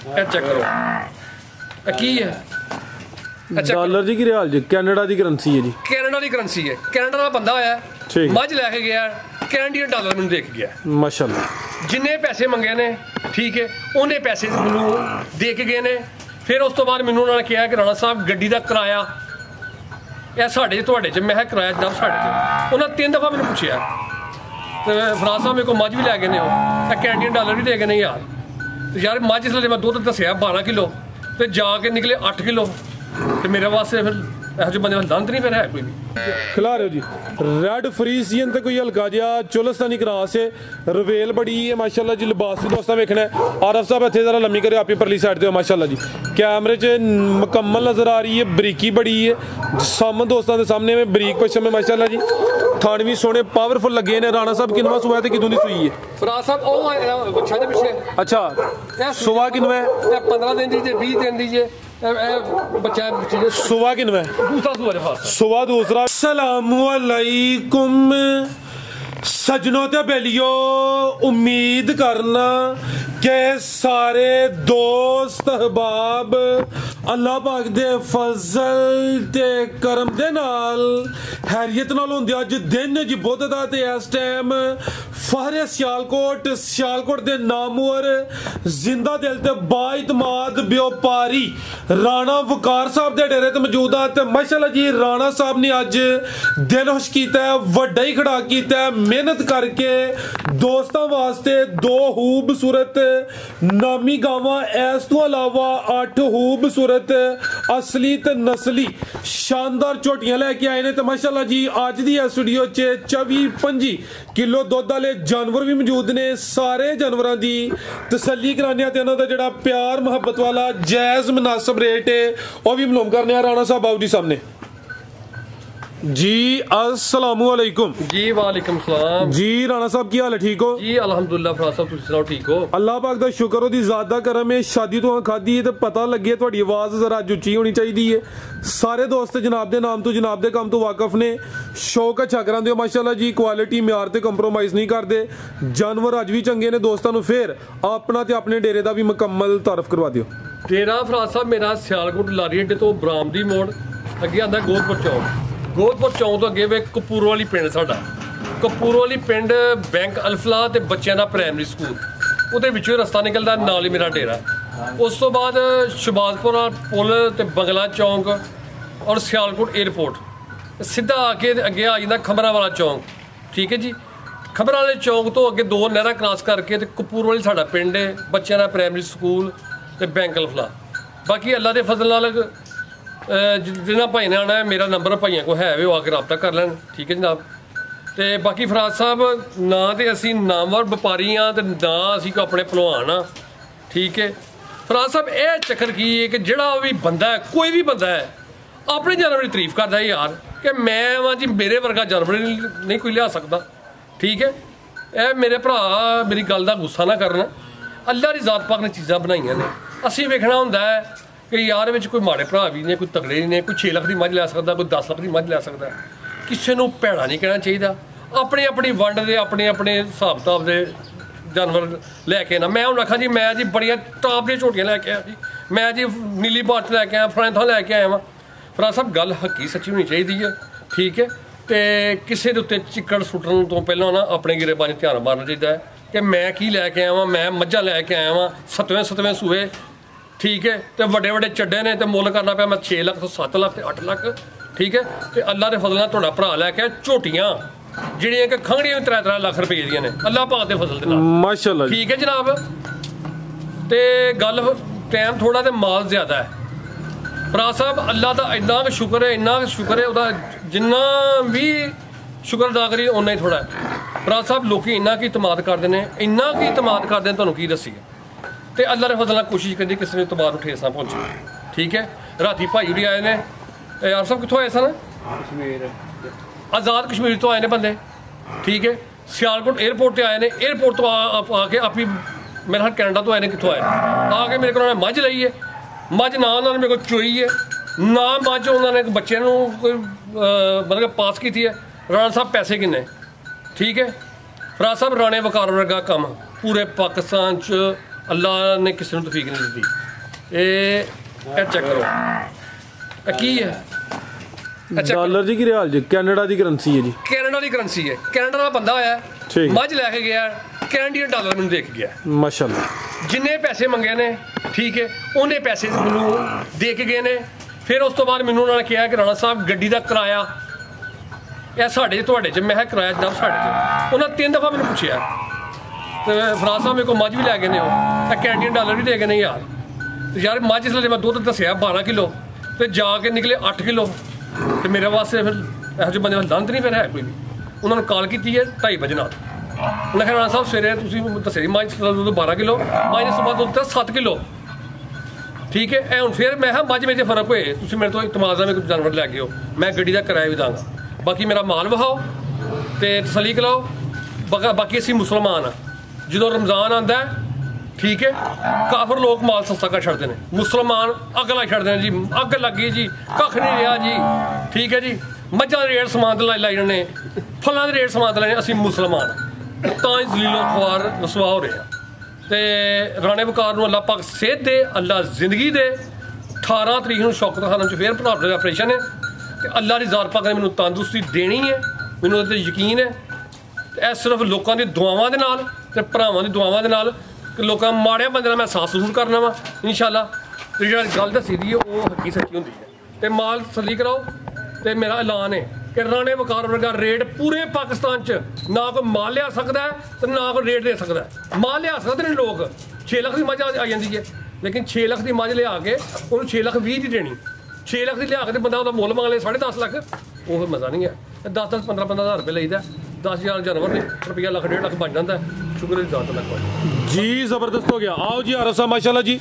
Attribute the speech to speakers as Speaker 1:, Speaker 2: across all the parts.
Speaker 1: Check करो की है
Speaker 2: डॉलर जी की रियाल जी कैनेडा की करेंसी है जी
Speaker 1: कैनेडा की करेंसी है कैनेडा का बंदा आया मझ लैके गया कैनेडियन डॉलर मैंने देख गया
Speaker 2: माशाल्लाह
Speaker 1: जिन्ने पैसे मंगे ने ठीक है उन्हें पैसे मैनू दे के गए ने फिर उस तो बाद मैनू उन्होंने कहा कि राणा साहब गड्डी का किराया यह साढ़े तुहाडे च मैं किराया जनाब साढ़े च उन्होंने 3 दफ़ा मैंने पूछा तो फराज साहब मेरे को मझ भी लैके ने कैनेडियन डॉलर भी दे गए ने यार मझ इसलिए मैं दुध दसिया 12 किलो तो जाके निकले 8 किलो तो मेरे वास्ते फिर ਇਹੋ ਜਿਹੇ ਬੰਦੇ ਦਾ ਦੰਦ ਨਹੀਂ ਫਿਰ ਹੈ ਕੋਈ ਵੀ
Speaker 2: खिला रहे हो जी रेड फ्रीजियन ते कोई हल्का जिहा चोलस्तानी क्रास है रवेल बड़ी है माशाल्लाह जी लिबास भी दोस्तों वेखना है आरफ साहब इत्थे जरा लम्मी करे आप ही परली साइड ते माशाल्लाह जी कैमरे च मुकम्मल नजर आ रही है बरीकी बड़ी है सामने दोस्तों के सामने में बरीक पश्चिम में माशाल्लाह जी थान भी सोने पावरफुल लगे ने राणा साहब किनवा सुआ है ते किदों दी सुई है
Speaker 1: फराज साहब ओ बच्चा दे पीछे
Speaker 2: अच्छा सुआ किनवा है
Speaker 1: 15 दिन दी जे 20 दिन दी जे बच्चा
Speaker 2: सुबह किनवा सुबह दूसरा अस्सलामुअलैकुम सजनों ते बेलियो उम्मीद करना के सारे दोस्त अहबाब अल्लाह पाक दे फजल ते करम दे नाल हैरियत नाल होंदे अज दिन जी बुध दा ते इस टाइम फहरे सियालकोट दे नामवर जिंदा दिल ते बाइतमाद व्यापारी राणा वकार साहब दे डेरे ते मौजूद आ ते माशाल्लाह जी राणा साहब ने अज दिल खुश कीता है वड्डा ही खड़ा कीता है मेहनत करके दोस्तां वास्ते 2 खूबसूरत नामी गावां इस तो अलावा 8 खूबसूरत असली ते नस्ली शानदार झोटियां लेके आए ने ते माशाल्लाह जी अज दी इस वीडियो च 24-25 किलो दुध वाले जानवर भी मौजूद ने सारे जानवरां दी तसल्ली कराने ते उन्हां दा जेहड़ा प्यार मुहब्बत वाला जायज मुनासिब रेट है वह भी मालूम करने राणा साहब बाबू जी सामने जी अस्सलामुअलैकुम
Speaker 1: जी वालेकुम सलाम
Speaker 2: जी राणा साहब की हाल है ठीक हो
Speaker 1: जी अल्हम्दुलिल्लाह फराज साहब तुसीं सुनाओ ठीक हो
Speaker 2: अल्लाह पाक दा शुक्र ओदी ज़ात दा करम है शादी तो खादी है ते पता लगे तुहाडी आवाज़ जरा उच्ची होनी चाहिए है सारे दोस्त जनाब दे नाम तो जनाब दे काम तो वाकफ ने शौक अच्छा करांदे हो माशाल्लाह जी क्वालिटी म्यार ते कंप्रोमाइज़ नहीं करते जानवर अज भी चंगे ने दोस्तों नूं फिर अपना ते अपने डेरे दा भी मुकम्मल तारफ करवा दिओ
Speaker 1: डेरा फराज साहब मेरा सियालकोट लारी अड्डे तो बरामदी मोड़ अगे आंदा गोदपुर चौक तो अगे वे कपूरवाली पिंड साडा कपूरवाली पिंड बैंक अल्फला ते बच्चों का प्राइमरी स्कूल उहदे विचों रस्ता निकलदा नाल ही मेरा डेरा उस तो बाद शबाजपुरा पुल ते बंगला चौंक और सियालकोट एयरपोर्ट सीधा आके अगे आ जांदा खबरां वाला चौंक ठीक है जी खबरां वाले चौंक तो अगे 2 नहरां क्रॉस करके ते कपूरवाली साडा पिंड है बच्चों का प्राइमरी स्कूल ते बैंक अल्फला बाकी अल्लाह के फजल नाल जिन्होंने भाई ने आना है मेरा नंबर भाइयों को है वे आके रबता कर लैन ठीक है जनाब तो बाकी फराज साहब ना तो असी नामवर व्यापारी हाँ तो ना असी को अपने भलवान हाँ ठीक है फराज साहब यह चक्कर की है कि जोड़ा भी बंदा है कोई भी बंदा है अपने जानवर की तारीफ करता है यार कि मैं वहाँ जी मेरे वर्गा जानवर नहीं कोई लिया सकता ठीक है यह मेरे भरा मेरी गल का गुस्सा ना करना अल्लाह की जात पाक ने चीज़ां बनाइया ने असी वेखना होंदा है कि यार विच कोई माड़े भरा भी ने कोई तगड़े नहीं ने कोई 6 लाख की मझ लै सकता कोई 10 लाख की मझ लै सकता किसी को भैड़ा नहीं कहना चाहिए अपनी अपनी वंड के अपने अपने हिसाब किताब के जानवर लैके आना मैं हूँ आखा जी मैं जी बड़िया टॉप दी झोटियां लैके आया जी मैं जी नीली बार्च लैके आया फलाने थां लैके आया वां फराज साहब गल हकी सच्ची होनी चाहिए है ठीक है तो किसी के उत्ते चिक्कड़ सुट्टन तो पहला ना अपने गिरेबानी ध्यान मारना चाहिए कि मैं की लैके आया वां मैं मझां लैके आया वां 7वें सूए ठीक है तो वड्डे वड्डे चड्डे ने तो मुल करना पाया मैं 6 लाख तो 7 लाख तो 8 लाख ठीक है तो अल्लाह के फजल तुहाडा भरा लैके झोटियां जिहड़ियां कि खंघड़ियां भी 3-3 लाख रुपये दियां ने अल्लाह पाक दे फजल दे नाल माशाअल्लाह ठीक है जनाब तो गल टाइम थोड़ा तो माल ज़्यादा है फराज साहब अल्लाह का इन्ना शुक्र है इन्ना शुक्र है वह जिन्ना भी शुक्र अदा करिए उन्ना ही थोड़ा है फराज साहब लोग इन्ना की इतमाद करते हैं इन्ना की इतमाद करते हैं तुहानूं की दसीए तो अल्लाह के फजल कोशिश करनी किसी ने तबार ठेस ना पहुंचे ठीक है राती भाई भी आए ने यार साहब कितों आए सन कश्मीर आज़ाद कश्मीर तो आए ने बंदे ठीक है सियालकोट एयरपोर्ट से आए ने एयरपोर्ट तो आके आप ही मेरे हाल कैनेडा तो आए ने कितों आए आके मेरे को मझ लाई है मझ ना उन्होंने मेरे को चोई है ना मझ उन्होंने बच्चे कोई मतलब पास की है राणा साहब पैसे किन्ने ठीक है फराज साहब राणे वकार वर्गा काम पूरे पाकिस्तान च ਅੱਲਾ ਨੇ ਕਿਸੇ ਨੂੰ ਤੌਫੀਕ ਨਹੀਂ ਦਿੱਤੀ। ਇਹ ਚੈੱਕ ਕਰੋ, ਇਹ ਕੀ ਹੈ?
Speaker 2: ਡਾਲਰ ਜੀ ਕੀ ਰਿਆਲ ਜੀ? ਕੈਨੇਡਾ ਦੀ ਕਰੰਸੀ ਹੈ ਜੀ।
Speaker 1: ਕੈਨੇਡਾ ਦੀ ਕਰੰਸੀ ਹੈ। ਕੈਨੇਡਾ ਦਾ ਬੰਦਾ ਆਇਆ, ਮੱਝ ਲੈ ਕੇ ਗਿਆ, ਕੈਨੇਡੀਅਨ ਡਾਲਰ ਮੈਨੂੰ ਦੇ ਕੇ ਗਿਆ।
Speaker 2: ਮਾਸ਼ਾਅੱਲਾ।
Speaker 1: ਜਿੰਨੇ ਪੈਸੇ ਮੰਗੇ ਨੇ, ਠੀਕ ਹੈ, ਉਹਨੇ ਪੈਸੇ ਮੈਨੂੰ ਦੇ ਕੇ ਗਏ ਨੇ। ਫਿਰ ਉਸ ਤੋਂ ਬਾਅਦ ਮੈਨੂੰ ਉਹਨਾਂ ਨੇ ਕਿਹਾ ਕਿ ਰਾਣਾ ਸਾਹਿਬ ਗੱਡੀ ਦਾ ਕਿਰਾਇਆ ਇਹ ਸਾਡੇ ਤੁਹਾਡੇ 'ਚ। ਮੈਂ ਕਿਹਾ ਕਿਰਾਇਆ ਜਨਾਬ ਸਾਡੇ 'ਚ। ਉਹਨਾਂ 3 ਦਫਾ ਮੈਨੂੰ ਪੁੱਛਿਆ ਤੇ ਫਰਾਜ਼ ਸਾਹਿਬ ਮੇਰੇ ਕੋਲ ਮੱਝ ਵੀ ਲੈ ਗਏ ਨੇ, ਉਹ ਕੈਨੇਡੀਅਨ ਡਾਲਰ ਵੀ ਦੇ ਗਏ ਨੇ ਯਾਰ। ਤੇ ਯਾਰ ਮੱਝ ਇਸ ਲਈ ਮੈਂ ਦੁੱਧ ਦੱਸਿਆ 12 ਕਿਲੋ ਤੇ ਜਾ ਕੇ ਨਿਕਲੇ 8 ਕਿਲੋ। ਤੇ ਮੇਰੇ ਵਾਸਤੇ ਫਿਰ ਇਹੋ ਜਿਹੇ ਬੰਦੇ ਦੰਦ ਨਹੀਂ ਫਿਰ ਹੈ ਕੋਈ ਵੀ। ਉਹਨਾਂ ਨੂੰ ਕਾਲ ਕੀਤੀ ਹੈ 2:30 ਵਜੇ ਨਾਲ। ਉਹਨਾਂ ਕਿਹਾ ਰਾਣਾ ਸਾਹਿਬ ਸਵੇਰੇ ਤੁਸੀਂ ਦੱਸਿਆ ਮੱਝ ਦੁੱਧ 12 ਕਿਲੋ, ਮੱਝ ਨੇ ਸੁਬਾਹ ਦੁੱਧ 7 ਕਿਲੋ, ਠੀਕ ਹੈ। ਇਹ ਹੁਣ ਫਿਰ ਮੈਂ ਕਿਹਾ ਮੱਝ ਵਿੱਚ ਫਰਕ ਹੋਏ, ਤੁਸੀਂ ਮੇਰੇ ਤੋਂ ਇਤਮਾਦ ਨਾਲ ਕੋਈ ਜਾਨਵਰ ਲੈ ਕੇ ਆਓ, ਮੈਂ ਗੱਡੀ ਦਾ ਕਿਰਾਇਆ ਵੀ ਦਾਂਗਾ, ਬਾਕੀ ਮੇਰਾ ਮਾਲ ਵਿਖਾਓ ਤੇ ਤਸੱਲੀ ਕਰਾਓ। ਬਾਕੀ ਅਸੀਂ ਮੁਸਲਮਾਨ ਆ, ਜਦੋਂ ਰਮਜ਼ਾਨ ਆਉਂਦਾ ਠੀਕ ਹੈ, ਕਾਫਰ ਲੋਕ ਮਾਲ ਸਸਤਾ ਕਰ ਛੱਡਦੇ ਨੇ, ਮੁਸਲਮਾਨ ਅੱਗ ਲਾ ਛੱਡਦੇ ਨੇ ਜੀ। ਅੱਗ ਲੱਗੀ ਜੀ, ਕੱਖ ਨਹੀਂ ਰਿਹਾ ਜੀ, ਠੀਕ ਹੈ ਜੀ। ਮੱਝਾਂ ਦੇ ਰੇਟ ਸਮਾਨ ਤੇ ਲਾਈ ਜਾਣੇ, ਫਲਾਂ ਦੇ ਰੇਟ ਸਮਾਨ ਤੇ ਲਾਏ। ਅਸੀਂ ਮੁਸਲਮਾਨ ਤਾਂ ਹੀ ਜ਼ਲੀਲੋ ਖਵਾਰ ਰਸਵਾ ਹੋ ਰਹੇ ਆ। ਤੇ ਰਾਣੇ ਵਕਾਰ ਨੂੰ ਅੱਲਾ ਪਾਕ ਸਿਹਤ ਦੇ, ਅੱਲਾ ਜ਼ਿੰਦਗੀ ਦੇ। 18 ਤਰੀਕ ਨੂੰ ਸ਼ੌਕਤ ਖਾਨਮ 'ਚ ਫਿਰ ਭਰਾਟੇ ਦਾ ਆਪਰੇਸ਼ਨ ਹੈ ਤੇ ਅੱਲਾ ਦੀ ਜ਼ਾਤ ਪਾਕ ਨੇ ਮੈਨੂੰ ਤੰਦਰੁਸਤੀ ਦੇਣੀ ਹੈ, ਮੈਨੂੰ ਉਹਦੇ 'ਤੇ ਯਕੀਨ ਹੈ। ਤੇ ਇਹ ਸਿਰਫ ਲੋਕਾਂ ਦੀ ਦੁਆਵਾਂ ਦੇ ਨਾਲ ਤੇ ਭਰਾਵਾਂ ਦੀ ਦੁਆਵਾਂ ਦੇ ਨਾਲ ਕਿ ਲੋਕਾਂ ਮਾੜਿਆਂ ਬੰਦੇ ਨਾਲ ਮੈਂ ਸਾਥ ਜ਼ਰੂਰ ਕਰਨਾ ਵਾ ਇਨਸ਼ਾਅੱਲਾ। ਤੇ ਜਿਹੜਾ ਗੱਲ ਦੱਸੀ ਦੀ ਹੈ ਉਹ ਹੱਕੀ ਸੱਚੀ ਹੁੰਦੀ ਹੈ। ਤੇ ਮਾਲ ਤਸੱਲੀ ਕਰਾਓ। ਤੇ ਮੇਰਾ ਐਲਾਨ ਹੈ ਕਿ ਰਾਣੇ ਵਕਾਰ ਵਰਗਾ ਰੇਟ ਪੂਰੇ ਪਾਕਿਸਤਾਨ 'ਚ ਨਾ ਕੋਈ ਮਾਲ ਲਿਆ ਸਕਦਾ ਹੈ ਤੇ ਨਾ ਕੋਈ ਰੇਟ ਦੇ ਸਕਦਾ ਹੈ। ਮਾਲ ਲਿਆ ਸਕਦੇ ਨੇ ਲੋਕ, 6 ਲੱਖ ਦੀ ਮੱਝ ਆ ਜਾਂਦੀ ਹੈ, ਲੇਕਿਨ 6 ਲੱਖ ਦੀ ਮੱਝ ਲਿਆ ਕੇ ਉਹਨੂੰ 6 ਲੱਖ 20 ਦੀ ਦੇਣੀ। 6 ਲੱਖ ਦੀ ਲਿਆ ਕੇ ਤੇ ਬੰਦਾ ਉਹਦਾ ਮੁੱਲ ਮੰਗ ਲੇ 10.5 ਲੱਖ, ਉਹ ਫਿਰ ਮਜ਼ਾ ਨਹੀਂ ਹੈ। 10-10 15-15 ਹਜ਼ਾਰ ਰੁਪਏ ਲਈਦਾ, 10,000 ਜਾਨਵਰ ਨੇ, ਰੁਪਈਆ ਲੱਖ 1.5 ਲੱਖ ਬਣ ਜਾਂਦਾ। ਸ਼ੁਕਰ ਹੈ ਜ਼ਾਤ ਅੱਲਾਹ ਦਾ
Speaker 2: जी। जबरदस्त हो गया। आओ जी आरफ साहब माशाल्लाह जी,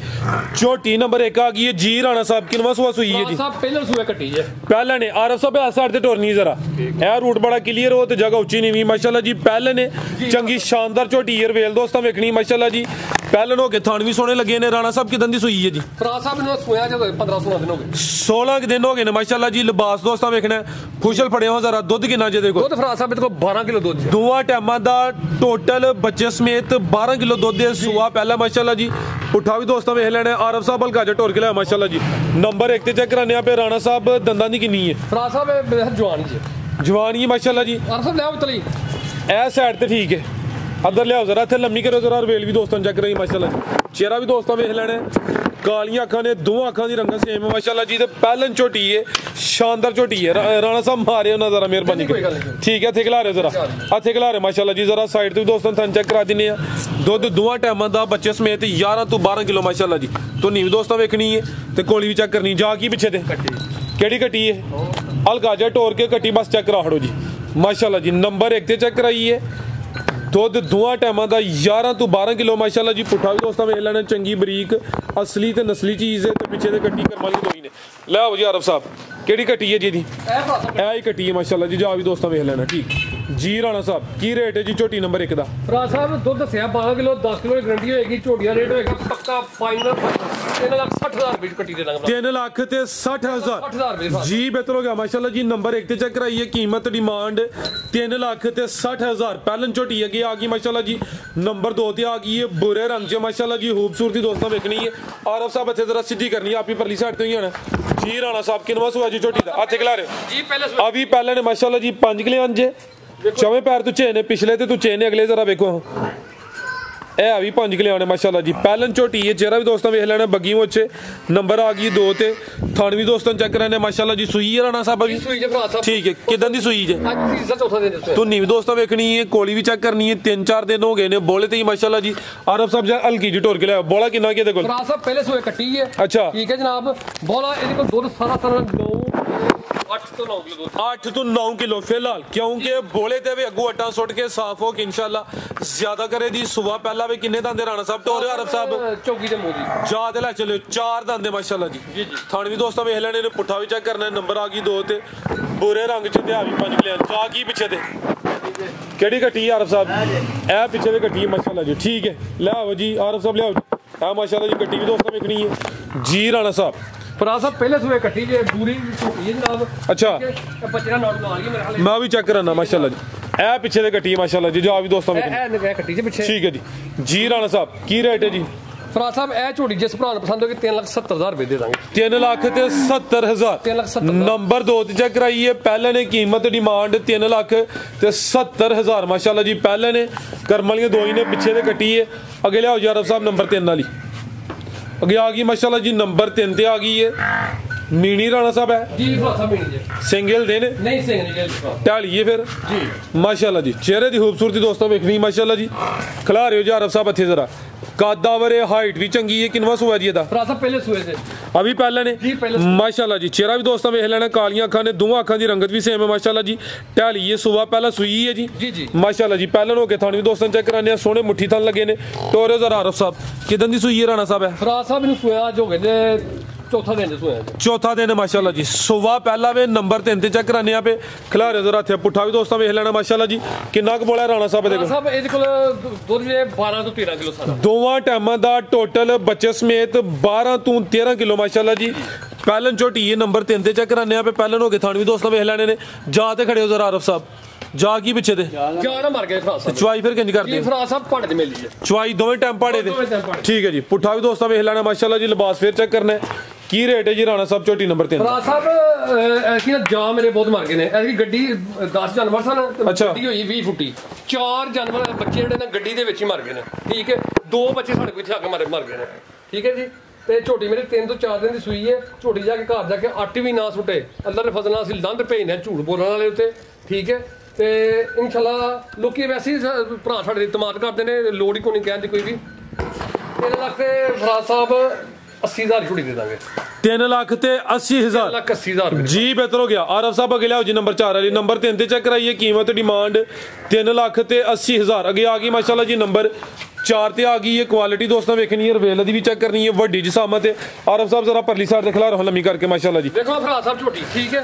Speaker 2: छोटी नंबर 1 आ गई है जी। राणा साहब किनवा सुआ सुई है जी?
Speaker 1: साहब पहले सुआ कटी है
Speaker 2: पहले ने। आरफ साहब ऐसा साइड ते टोरनी जरा, ए रूट बड़ा क्लियर हो ते जगह उच्ची नहीं हुई माशाल्लाह जी। पहले ने चंगी शानदार छोटी ईयर वेल दोस्तों वेखनी माशाल्लाह जी। पहले हो के थान भी सोने लगे ने। राणा साहब किदन दी सुई है जी?
Speaker 1: फराज साहब ने सोया जब 15-16 दिन हो गए,
Speaker 2: 16 दिन हो गए ने माशाल्लाह जी। लिबास दोस्तों वेखना खुशल फड़े हो जरा। दुध कितना जे देखो?
Speaker 1: दुध फराज साहब मेरे को 12 किलो दुध,
Speaker 2: दोवां टाइमां दा टोटल बच्चे समेत 12 किलो दुध दे सुआ पहला माशाल्लाह जी। पुठा भी दोस्तों वेख लेना। आरफ साहब हल्का जा टोर के लिया माशाल्लाह जी। नंबर 1 ते चेक कराने पे राणा साहब दंदां दी किन्नी है?
Speaker 1: फराज साहब जवान जी,
Speaker 2: जवान ही माशाल्लाह जी।
Speaker 1: आरफ साहब ले आओ तली
Speaker 2: ए साइड ते ठीक है। अदर लियाओ जरा, इत्थे लम्मी करो जरा। वेल भी दोस्तों चेक रही माशाल्लाह जी। चेहरा भी दोस्तों वेख लेना। कालियां अखां ने, दो अखां दी रंग सेम है माशाल्लाह जी। ते पहलन झोटी है, शानदार झोटी है। राणा साहब मारे ना जरा मेहरबानी करके, ठीक है। थिकला रहे जरा, हथे खिला रहे माशाल्लाह जी। जरा साइड ते दोस्तों थन चेक करा दिने आ। दुध दोवां टाइमां दा बच्चे समेत 11 तो 12 किलो माशाल्लाह जी। तो नीव दोस्तों वेखनी है ते कोली भी चेक करनी। जा की पिछे ते केड़ी कट्टी है? हल्का जा टोर के कट्टी बस चेक करा खड़ो जी माशाल्लाह जी। नंबर 1 ते चेक कराई है। दुध दोवां टाइमां दा 11 तो 12 किलो माशाल्लाह जी। पुठा भी दोस्तों वेख लेना, चंगी बरीक असली ते नस्ली चीज़ है। ते पिछे ते कट्टी करम वाली दोई ने। ले आओ जी आरफ साहब, केड़ी कट्टी है जी दी? ए ही कट्टी है माशाल्लाह जी। जा भी दोस्तों वेख लेना, ठीक जी। राणा साहब की रेट है जी झोटी नंबर 1 दा?
Speaker 1: फराज साहब दुध दसिया 12 किलो, 10 किलो की गारंटी होगी। झोटी का रेट होगा पक्का फाइनल 3,60,000 रुपए कट्टी दे दांगा।
Speaker 2: 3,60,000 जी। बेहतर हो गया माशाल्लाह जी। नंबर 1 ते चेक कराइए। कीमत डिमांड 3,60,000। पहलन झोटी अगे आ गई माशाल्लाह जी। नंबर 2 ते आ गई है बुरे रंग च माशाल्लाह जी। खूबसूरती दोस्तों वेखनी है। आरफ साहब इत्थे जरा सीधी करनी है, आप ही परली साइड तो ही आना जी। राणा साहब किनवा सुआ जी झोटी दा? हत्थ खिला रहे
Speaker 1: जी। पहले
Speaker 2: अभी पहले ने माशाल्लाह जी 5 किले अंजे, चौवे पैर तो चेने, पिछले ते तू चेने, अगले जरा वेखो। ए अभी 5 किले आने माशाल्लाह जी। पहलन झोटी है। चेहरा भी दोस्तों वेख लेना, बग्गी मुझे। नंबर आ गई 2 ते। थान भी दोस्तों चेक कराने माशाल्लाह जी। सुई है राणा साहब अभी, ठीक है। किदन दी सुई है? तो नीव दोस्तों वेखनी है, कोली भी चेक करनी है। 3-4 दिन हो गए ने बोले ते ही माशाल्लाह जी। आरफ साहब जा हल्की जी टोर के लिया। बोला कितना के देखो?
Speaker 1: फराज साहब पहले सोए कट्टी है,
Speaker 2: अच्छा
Speaker 1: ठीक है जनाब। बोला इहदे कोल दुध सारा 8 तो 9 किलो,
Speaker 2: 8 तो 9 किलो फिलहाल, क्योंकि बोले ते भी अगू अट्टा सुट के साफ हो के इंशाल्लाह ज्यादा करे दी। सुबह पहला भी किन्ने दांदे राणा साहब टोरे? आरफ साहब
Speaker 1: चौकी दे मोदी
Speaker 2: जा ते ले चलो 4 दांदे माशाल्लाह जी। थान भी दोस्तों वेख लेने ने। पुठा भी चेक करना है। नंबर आ गई 2 ते बुरे रंग च ते भी 5 किले। जा की पिछे ते केड़ी कट्टी है आरफ साहब? ए पिछे ते कट्टी है माशाल्लाह जी, ठीक है। ले आओ जी आरफ साहब, ले आओ जी। माशाल्लाह जी कट्टी भी दोस्तों वेखनी है जी। राणा साहब
Speaker 1: फराज साहब पहले सुबह कट्टी जे पूरी ये जनाब।
Speaker 2: अच्छा
Speaker 1: बच्चे ना नाल आ गई मेरे ख्याल।
Speaker 2: मैं भी चेक कराना माशाल्लाह जी। ए पिछे ते कट्टी है माशाल्लाह जी। जा भी दोस्तों
Speaker 1: ए कट्टी जे पिछे,
Speaker 2: ठीक है जी। जी राणा साहब की रेट है जी?
Speaker 1: ਫਰਾਜ ਸਾਹਿਬ ਇਹ ਝੋਟੀ ਜਿਸ ਭਰਾ ਨੂੰ ਪਸੰਦ ਹੋਵੇ 3,70,000 ਰੁਪਏ ਦੇ ਦਾਂਗੇ।
Speaker 2: 3,70,000
Speaker 1: 3,70,000
Speaker 2: ਨੰਬਰ 2 ਤੇ ਚੈੱਕ ਕਰਾਈਏ। ਪਹਿਲੇ ਨੇ ਕੀਮਤ ਡਿਮਾਂਡ 3,70,000 ਮਾਸ਼ਾਅੱਲਾ ਜੀ। ਪਹਿਲੇ ਨੇ ਕਰਮ ਵਾਲੀਆਂ ਦੋ ਹੀ ਨੇ ਪਿੱਛੇ ਤੇ ਕੱਟੀ ਹੈ। ਅੱਗੇ ਲਿਆਓ ਯਾਰਫ ਸਾਹਿਬ ਨੰਬਰ 3 ਵਾਲੀ ਅੱਗੇ ਆ ਗਈ ਮਾਸ਼ਾਅੱਲਾ ਜੀ। ਨੰਬਰ 3 ਤੇ ਆ ਗਈ ਹੈ ਮੀਣੀ ਰਾਣਾ ਸਾਹਿਬ ਹੈ
Speaker 1: ਜੀ। ਫਰਾਜ ਸਾਹਿਬ ਮੀਣੀ ਜੀ
Speaker 2: ਸਿੰਗਲ ਦੇ ਨੇ
Speaker 1: ਨਹੀਂ ਸਿੰਗਲ ਜੀ
Speaker 2: ਢਾਲੀਏ ਫਿਰ
Speaker 1: ਜੀ
Speaker 2: ਮਾਸ਼ਾਅੱਲਾ ਜੀ। ਚਿਹਰੇ ਦੀ ਖੂਬਸੂਰਤੀ ਦੋਸਤੋ ਵੇਖਣੀ ਮਾਸ਼ਾਅੱਲਾ ਜੀ। ਖਿਲਾ ਰਹੇ ਹੋ ਯਾਰਫ ਸਾਹਿਬ ਇੱਥੇ ਜ਼ਰਾ ਕਾਦਾਵਰੇ ਹਾਈਟ ਵੀ ਚੰਗੀ ਹੈ। ਕਿੰਨਵਾ ਸੂਆ ਜੀ ਇਹਦਾ?
Speaker 1: ਫਰਾਜ ਸਾਹਿਬ ਪਹਿਲੇ ਸੂਏ ਤੇ
Speaker 2: ਅਭੀ ਪਹਿਲੇ ਨੇ
Speaker 1: ਜੀ ਪਹਿਲੇ
Speaker 2: ਮਾਸ਼ਾਅੱਲਾ ਜੀ। ਚਿਹਰਾ ਵੀ ਦੋਸਤਾਂ ਵੇਖ ਲੈਣਾ ਕਾਲੀਆਂ ਅੱਖਾਂ ਨੇ ਦੋਵਾਂ ਅੱਖਾਂ ਦੀ ਰੰਗਤ ਵੀ ਸੇਮ ਹੈ ਮਾਸ਼ਾਅੱਲਾ ਜੀ। ਢਾਲੀਏ ਸੂਆ ਪਹਿਲਾ ਸੂਈ ਹੈ ਜੀ
Speaker 1: ਜੀ
Speaker 2: ਮਾਸ਼ਾਅੱਲਾ ਜੀ। ਪਹਿਲਾਂ ਹੋ ਕੇ ਥਾਣੀ ਵੀ ਦੋਸਤਾਂ ਚੈੱਕ ਕਰਾਣੇ ਆ। ਸੋਹਣੇ ਮੁੱਠੀ ਥਣ ਲੱਗੇ ਨੇ। ਟੋਰੇ ਜ਼ਰਾ ਆਰਫ ਸਾਹਿਬ ਕਿਦਾਂ ਦੀ ਸੂਈ ਹੈ ਰਾਣਾ ਸਾਹਿਬ ਹੈ?
Speaker 1: ਫਰਾਜ ਸਾਹਿਬ ਇਹਨੂੰ ਸੂਆ ਅੱਜ ਹੋ ਗਏ ਤੇ ਚੌਥਾ ਦਿਨ ਸੂਆ
Speaker 2: ਚੌਥਾ ਦਿਨ ਮਾਸ਼ਾਅੱਲਾ ਜੀ। ਸੂਆ ਪਹਿਲਾ ਵੇ ਨੰਬਰ 3 ਤੇ ਚੈੱਕ ਕਰਾਣੇ ਆ ਪੇ ਖਿਲਾਰੇ ਜ਼ਰਾ ਇੱਥੇ ਪੁੱਠਾ ਵੀ ਦੋਸਤਾਂ ਵੇਖ ਲੈਣਾ ਮਾਸ਼ਾਅੱਲਾ ਜੀ। ਕਿੰਨਾ ਕੁ ਬੋਲਾ ਰਾਣਾ ਸਾਹਿਬ
Speaker 1: ਫਰਾਜ ਸਾਹਿਬ ਇਹਦੇ ਕੋਲ ਦੁੱਧ ਜੇ 12 ਤੋਂ 13 ਕਿਲੋ ਸਾਰਾ
Speaker 2: ਦੋਵਾਂ ਟਾਈਮਾਂ ਦਾ ਟੋਟਲ ਬੱਚੇ ਸਮੇਤ 12 ਤੋਂ 13 ਕਿਲੋ ਮਾਸ਼ਾਅੱਲਾ ਜੀ। ਪਹਿਲਨ ਝੋਟੀ ਇਹ ਨੰਬਰ 3 ਤੇ ਚੈੱਕ ਕਰਾਣੇ ਆ ਪੇ ਪਹਿਲਨ ਹੋ ਕੇ ਥਾਣ ਵੀ ਦੋਸਤਾਂ ਵੇਖ ਲੈਣੇ ਨੇ। ਜਾ ਤੇ ਖੜੇ ਹੋ ਜ਼ਰਾ ਆਰਫ ਸਾਹਿਬ ਜਾ ਕੀ ਪਿੱਛੇ ਤੇ
Speaker 1: ਜਾ ਨਾ ਮਰ ਗਏ ਫਰਾਜ ਸਾਹਿਬ।
Speaker 2: ਚਵਾਈ ਫਿਰ ਕਿੰਜ ਕਰਦੇ?
Speaker 1: ਫਰਾਜ ਸਾਹਿਬ ਪਹਾੜੇ ਤੇ ਮਿਲੀ ਹੈ
Speaker 2: ਚਵਾਈ ਦੋਵੇਂ ਟਾਈਮ ਪਹਾੜੇ ਤੇ ਠੀਕ ਹੈ ਜੀ। ਪੁੱਠਾ ਵੀ ਦੋਸਤਾਂ ਵੇਖ ਲੈਣਾ ਮਾਸ਼ਾਅੱਲਾ ਜੀ। ਲਿਬਾਸ ਫਿਰ ਚੈੱਕ ਕਰਨਾ ਹੈ। ਕੀ ਰੇਟ ਹੈ ਜੀ ਰਾਣਾ ਸਾਹਿਬ ਝੋਟੀ ਨੰਬਰ 3?
Speaker 1: ਫਰਾਜ ਸਾਹਿਬ ਐਸੀ ਨਾ ਜਾ ਮੇਰੇ ਬਹੁਤ ਮਰ ਗਏ ਨੇ। ਐਸੀ ਗੱਡੀ 10 ਜਾਨਵਰ ਸਨ ਤੇ ਗੱਡੀ ਹੋਈ 20 ਫੁੱਟੀ। 4 ਜਾਨਵਰ ਬੱਚੇ ਜਿਹੜੇ ਨੇ ਗੱਡੀ ਦੇ ਵਿੱਚ ਹੀ ਮਰ ਗਏ ਨੇ। ਠੀਕ ਹੈ 2 ਬੱਚੇ ਸਾਡੇ ਕੋਲ ਇੱਥੇ ਆ ਕੇ ਮਰ ਗਏ ਨੇ। ਠੀਕ ਹੈ ਜੀ। ਤੇ ਝੋਟੀ ਮੇਰੇ 3 ਤੋਂ 4 ਦਿਨ ਦੀ ਸੂਈ ਹੈ। ਝੋਟੀ ਜਾ ਕੇ ਘਰ ਜਾ ਕੇ ਅੱਟ ਵੀ ਨਾ ਸੁੱਟੇ ਅੱਲਾ ਦੇ ਫਜ਼ਲ ਨਾਲ ਅਸੀਂ ਲੰਦ ਭੇਜਦੇ ਹਾਂ ਝੂਠ ਬੋਲਣ ਵਾਲੇ ਉੱਤੇ। ਠੀਕ ਹੈ ਤੇ ਇਨਸ਼ਾਅੱਲਾ ਲੋਕੀ ਵੈਸੇ ਹੀ ਭਰਾ ਸਾਡੇ ਇਤਮਾਦ ਕਰਦੇ ਨੇ। ਲੋੜ ਹੀ ਕੋਈ ਨਹੀਂ ਕਹਿਣ ਦੀ ਕੋਈ ਵੀ। 3 ਲੱਖ ਤੇ ਫਰਾਜ ਸਾਹਿਬ 80,000 ਝੋਟੀ ਦੇ ਦਾਂਗੇ।
Speaker 2: 3 ਲੱਖ ਤੇ 80,000
Speaker 1: 80,000
Speaker 2: ਜੀ। ਬਿਹਤਰ ਹੋ ਗਿਆ। ਆਰਫ ਸਾਹਿਬ ਅੱਗੇ ਲਿਆਓ ਜੀ ਨੰਬਰ 4 ਵਾਲੀ। ਨੰਬਰ 3 ਤੇ ਚੈੱਕ ਕਰਾਈਏ। ਕੀਮਤ ਡਿਮਾਂਡ 3 ਲੱਖ ਤੇ 80,000 ਅੱਗੇ ਆ ਗਈ ਮਾਸ਼ਾਅੱਲਾ ਜੀ। ਨੰਬਰ 4 ਤੇ ਆ ਗਈ ਹੈ। ਕੁਆਲਿਟੀ ਦੋਸਤਾਂ ਵੇਖਣੀ ਹੈ। ਰਵੇਲ ਦੀ ਵੀ ਚੈੱਕ ਕਰਨੀ ਹੈ। ਵੱਡੀ ਜਿਸਾਮਤ ਹੈ। ਆਰਫ ਸਾਹਿਬ ਜ਼ਰਾ ਪਰਲੀ ਸਾਈਡ ਤੇ ਖਿਲਾ ਰਹੋ ਲੰਮੀ ਕਰਕੇ ਮਾਸ਼ਾਅੱਲਾ ਜੀ।
Speaker 1: ਦੇਖੋ ਫਰਾਜ ਸਾਹਿਬ ਝੋਟੀ ਠੀਕ ਹੈ